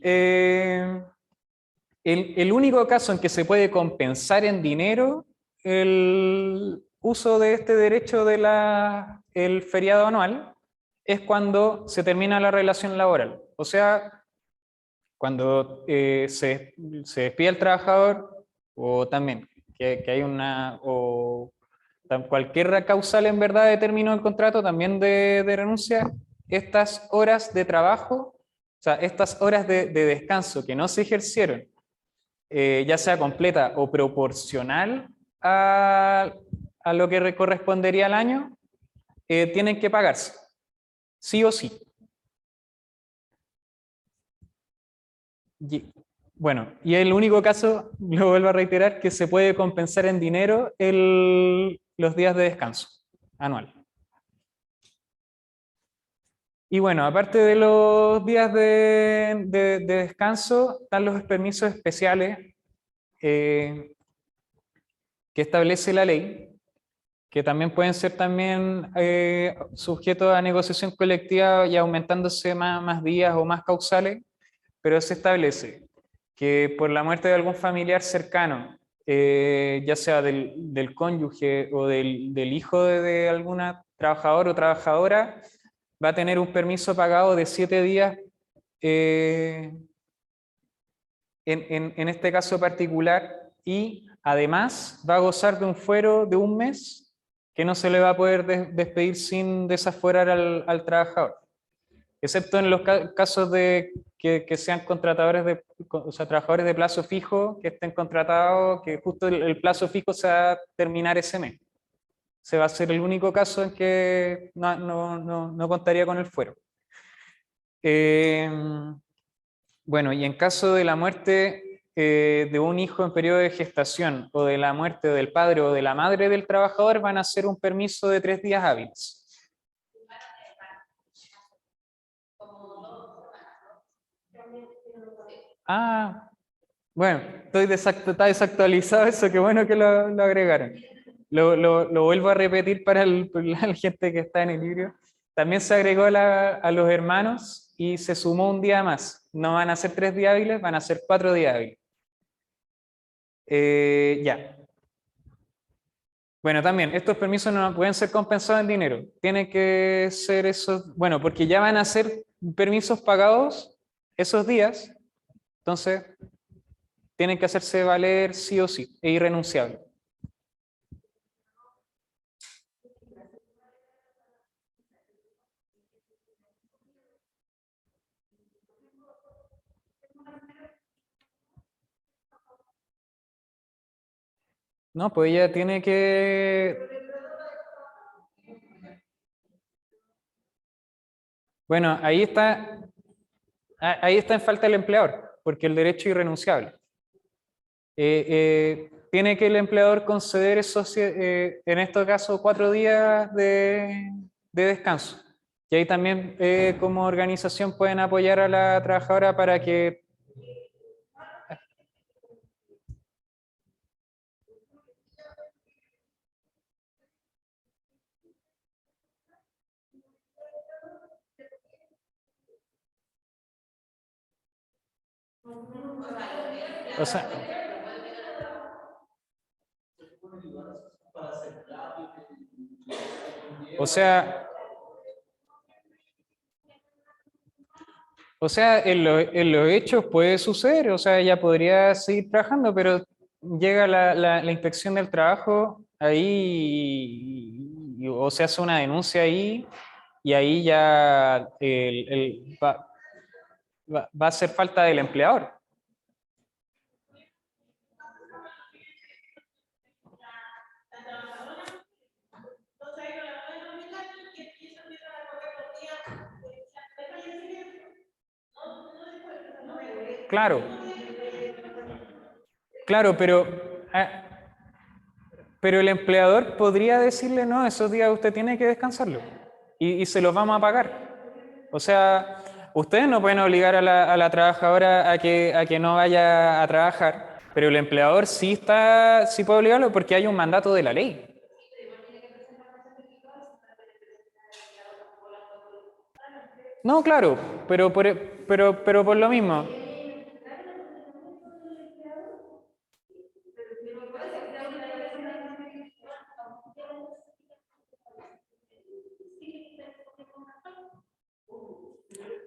el único caso en que se puede compensar en dinero el uso de este derecho del feriado anual es cuando se termina la relación laboral. O sea, cuando se despide el trabajador o también que hay cualquier causal en verdad de término del contrato, también de renuncia, estas horas de trabajo, o sea, estas horas de descanso que no se ejercieron, ya sea completa o proporcional a lo que correspondería al año, tienen que pagarse, sí o sí. Bueno, y el único caso, lo vuelvo a reiterar, que se puede compensar en dinero los días de descanso anual. Y bueno, aparte de los días de descanso, están los permisos especiales que establece la ley, que también pueden ser también sujetos a negociación colectiva y aumentándose más días o más causales, pero se establece que por la muerte de algún familiar cercano, ya sea del cónyuge o del hijo de alguna trabajador o trabajadora, va a tener un permiso pagado de 7 días en este caso particular, y además va a gozar de un fuero de 1 mes que no se le va a poder despedir sin desaforar al trabajador, excepto en los casos de que sean contratadores o sea, trabajadores de plazo fijo, que estén contratados, que justo el plazo fijo se va a terminar ese mes. Se va a ser el único caso en que no contaría con el fuero. Bueno, y en caso de la muerte de un hijo en periodo de gestación, o de la muerte del padre o de la madre del trabajador, van a hacer un permiso de 3 días hábiles. Ah, bueno, está desactualizado eso, qué bueno que lo agregaron. Lo vuelvo a repetir para la gente que está en el libro. También se agregó a los hermanos y se sumó un día más. No van a ser 3 días hábiles, van a ser 4 días hábiles. Ya. Bueno, también, estos permisos no pueden ser compensados en dinero. Tienen que ser esos, bueno, porque ya van a ser permisos pagados esos días. Entonces, tienen que hacerse valer sí o sí, e irrenunciable. No, pues ella tiene que... Bueno, ahí está en falta el empleador, porque el derecho es irrenunciable. Tiene que el empleador conceder esos, en estos casos, 4 días de descanso. Y ahí también como organización pueden apoyar a la trabajadora para que... O sea, en los hechos puede suceder, o sea, ella podría seguir trabajando, pero llega la inspección del trabajo ahí, o se hace una denuncia ahí, y ahí ya va a hacer falta del empleador. Claro, pero el empleador podría decirle, no, esos días usted tiene que descansarlo y se los vamos a pagar. O sea, ustedes no pueden obligar a la trabajadora a que no vaya a trabajar, pero el empleador sí puede obligarlo porque hay un mandato de la ley. No, claro, pero por lo mismo.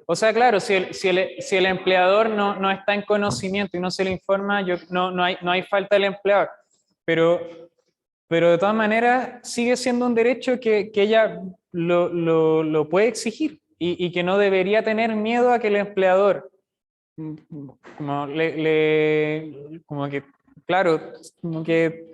O sea, claro, si el empleador no está en conocimiento y no se le informa, no hay falta del empleador. Pero de todas maneras sigue siendo un derecho que ella lo puede exigir y que no debería tener miedo a que el empleador, como que, claro, como que...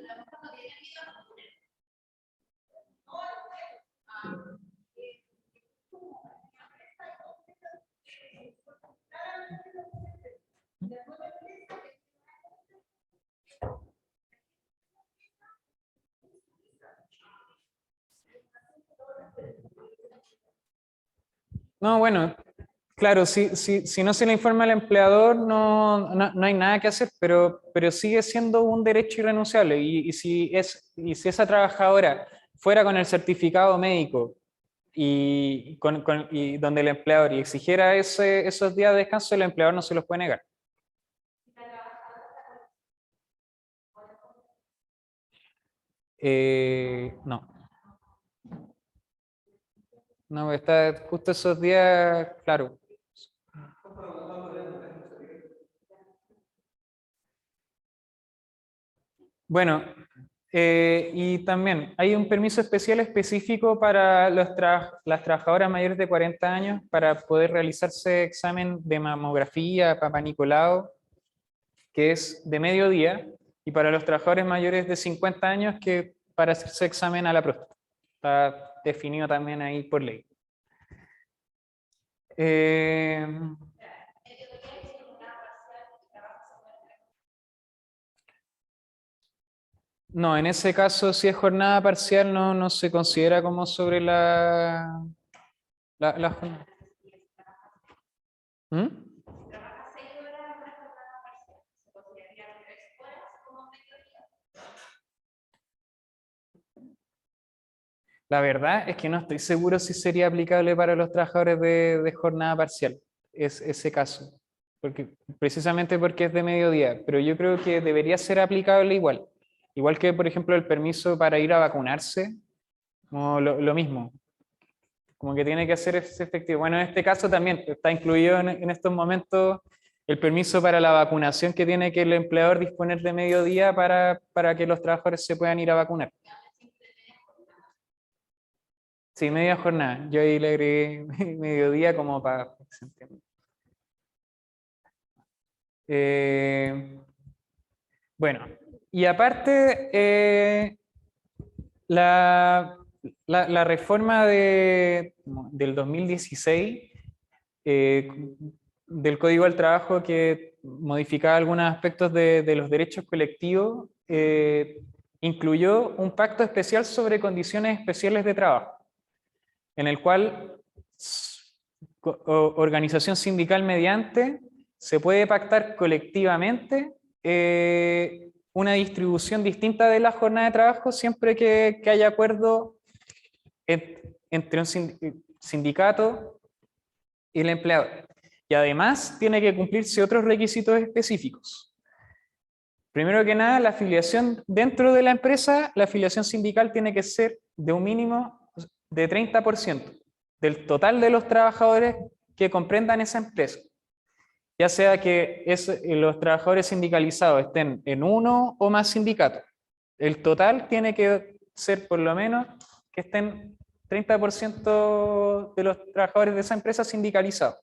No, bueno, claro, si no se le informa al empleador, no hay nada que hacer, pero sigue siendo un derecho irrenunciable. Y si esa trabajadora fuera con el certificado médico y donde el empleador y exigiera esos días de descanso, el empleador no se los puede negar. No. No, está justo esos días, claro. Bueno, y también hay un permiso especial específico para las trabajadoras mayores de 40 años para poder realizarse examen de mamografía, Papa Nicolau, que es de mediodía, y para los trabajadores mayores de 50 años que para hacerse examen a la próstata. Está definido también ahí por ley. No, en ese caso, si es jornada parcial, no se considera como sobre la jornada. ¿Mm? La verdad es que no estoy seguro si sería aplicable para los trabajadores de jornada parcial, ese caso, precisamente porque es de mediodía, pero yo creo que debería ser aplicable igual. Igual que, por ejemplo, el permiso para ir a vacunarse, como lo mismo, como que tiene que ser efectivo. Bueno, en este caso también está incluido en estos momentos el permiso para la vacunación que tiene que el empleador disponer de mediodía para que los trabajadores se puedan ir a vacunar. Sí, media jornada. Yo ahí le agregué mediodía como para que se entienda. Bueno, y aparte, la reforma del 2016 del Código del Trabajo que modificaba algunos aspectos de los derechos colectivos, incluyó un pacto especial sobre condiciones especiales de trabajo, en el cual organización sindical mediante se puede pactar colectivamente una distribución distinta de la jornada de trabajo siempre que haya acuerdo entre un sindicato y el empleador. Y además tiene que cumplirse otros requisitos específicos. Primero que nada, la afiliación dentro de la empresa, la afiliación sindical tiene que ser de un mínimo de 30% del total de los trabajadores que comprendan esa empresa. Ya sea que los trabajadores sindicalizados estén en uno o más sindicatos. El total tiene que ser por lo menos que estén 30% de los trabajadores de esa empresa sindicalizados.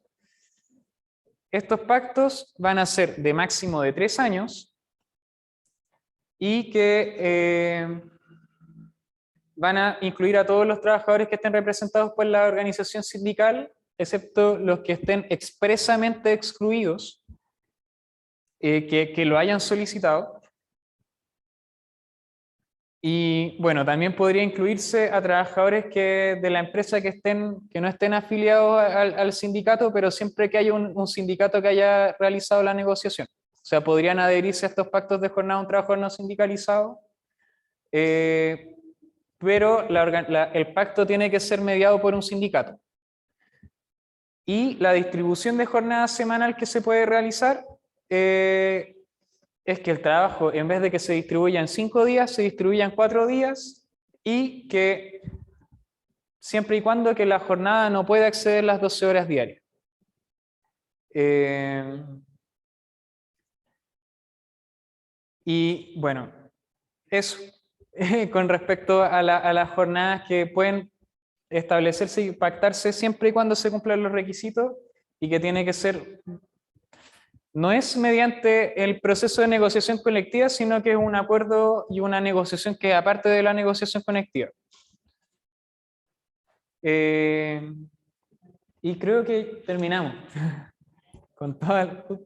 Estos pactos van a ser de máximo de 3 años y que van a incluir a todos los trabajadores que estén representados por la organización sindical, excepto los que estén expresamente excluidos, que lo hayan solicitado. Y bueno, también podría incluirse a trabajadores de la empresa que no estén afiliados al sindicato, pero siempre que haya un sindicato que haya realizado la negociación. O sea, podrían adherirse a estos pactos de jornada un trabajador no sindicalizado, pero el pacto tiene que ser mediado por un sindicato. Y la distribución de jornada semanal que se puede realizar es que el trabajo, en vez de que se distribuya en 5 días, se distribuya en 4 días y que siempre y cuando que la jornada no pueda exceder las 12 horas diarias. Y bueno, eso con respecto a las jornadas que pueden establecerse y pactarse siempre y cuando se cumplan los requisitos y que tiene que ser... No es mediante el proceso de negociación colectiva, sino que es un acuerdo y una negociación que aparte de la negociación colectiva. Y creo que terminamos.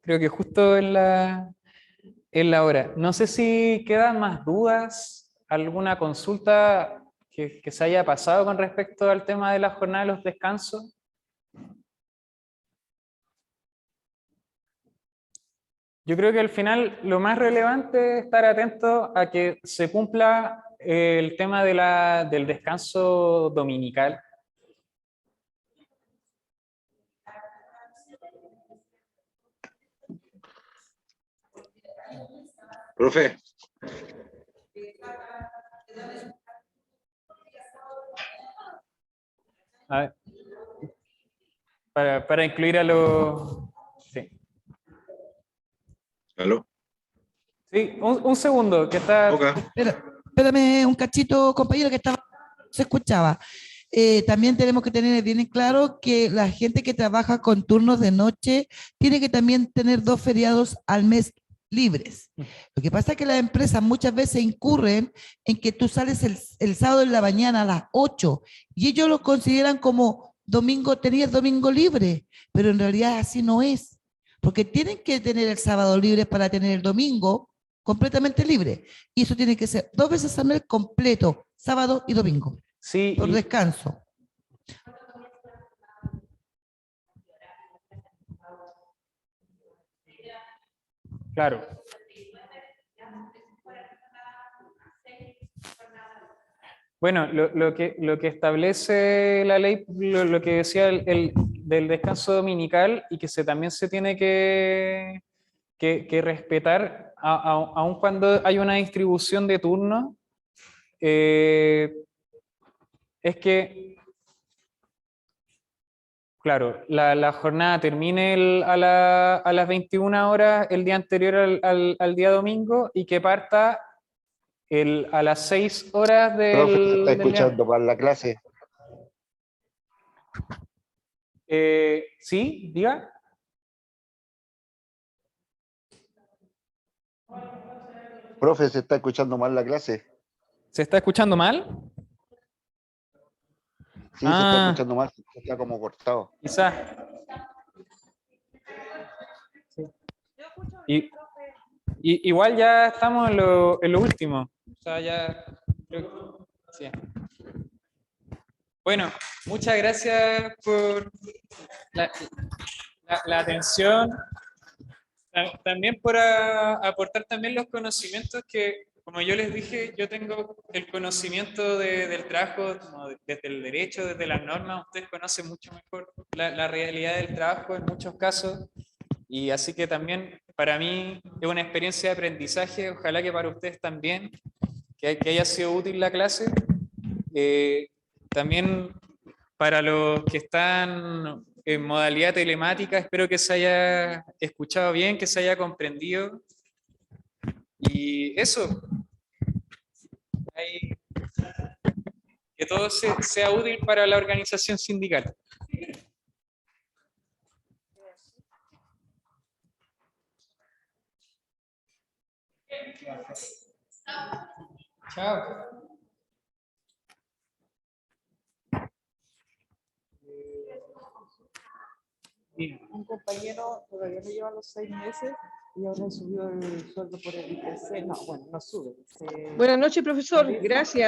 Creo que justo en la hora. No sé si quedan más dudas, alguna consulta que se haya pasado con respecto al tema de la jornada de los descansos. Yo creo que al final lo más relevante es estar atento a que se cumpla el tema del descanso dominical. Profe. A ver, para incluir a los... Sí. ¿Aló? Sí, un segundo, que está... Espérame un cachito, compañero, que estaba, se escuchaba. También tenemos que tener bien en claro que la gente que trabaja con turnos de noche tiene que también tener 2 feriados al mes libres. Lo que pasa es que las empresas muchas veces incurren en que tú sales el sábado en la mañana a las 8 y ellos lo consideran como domingo, tenías domingo libre, pero en realidad así no es, porque tienen que tener el sábado libre para tener el domingo completamente libre, y eso tiene que ser 2 veces al mes completo, sábado y domingo, sí, por descanso. Claro. Bueno, lo que establece la ley, lo que decía del descanso dominical, y que también se tiene que respetar, aun cuando hay una distribución de turnos, es que, claro, la jornada termine a las 21 horas el día anterior al día domingo, y que parta a las 6 horas del... Profe, se está del día. escuchando para la clase. Sí, diga. Profe, se está escuchando mal la clase. ¿Se está escuchando mal? Sí, se está escuchando mal, está como cortado. Quizás. Sí. Igual ya estamos en lo último. O sea, ya... Sí. Bueno, muchas gracias por la atención. También por aportar también los conocimientos que, como yo les dije, yo tengo el conocimiento del trabajo, como desde el derecho, desde las normas. Ustedes conocen mucho mejor la realidad del trabajo en muchos casos, y así que también para mí es una experiencia de aprendizaje. Ojalá que para ustedes también, que haya sido útil la clase. También para los que están en modalidad telemática, espero que se haya escuchado bien, que se haya comprendido. Y eso, que todo sea útil para la organización sindical. Chao. Un compañero todavía no lleva los 6 meses y ahora subió el sueldo por el IPC. No, bueno, no sube. Buenas noches, profesor. Gracias.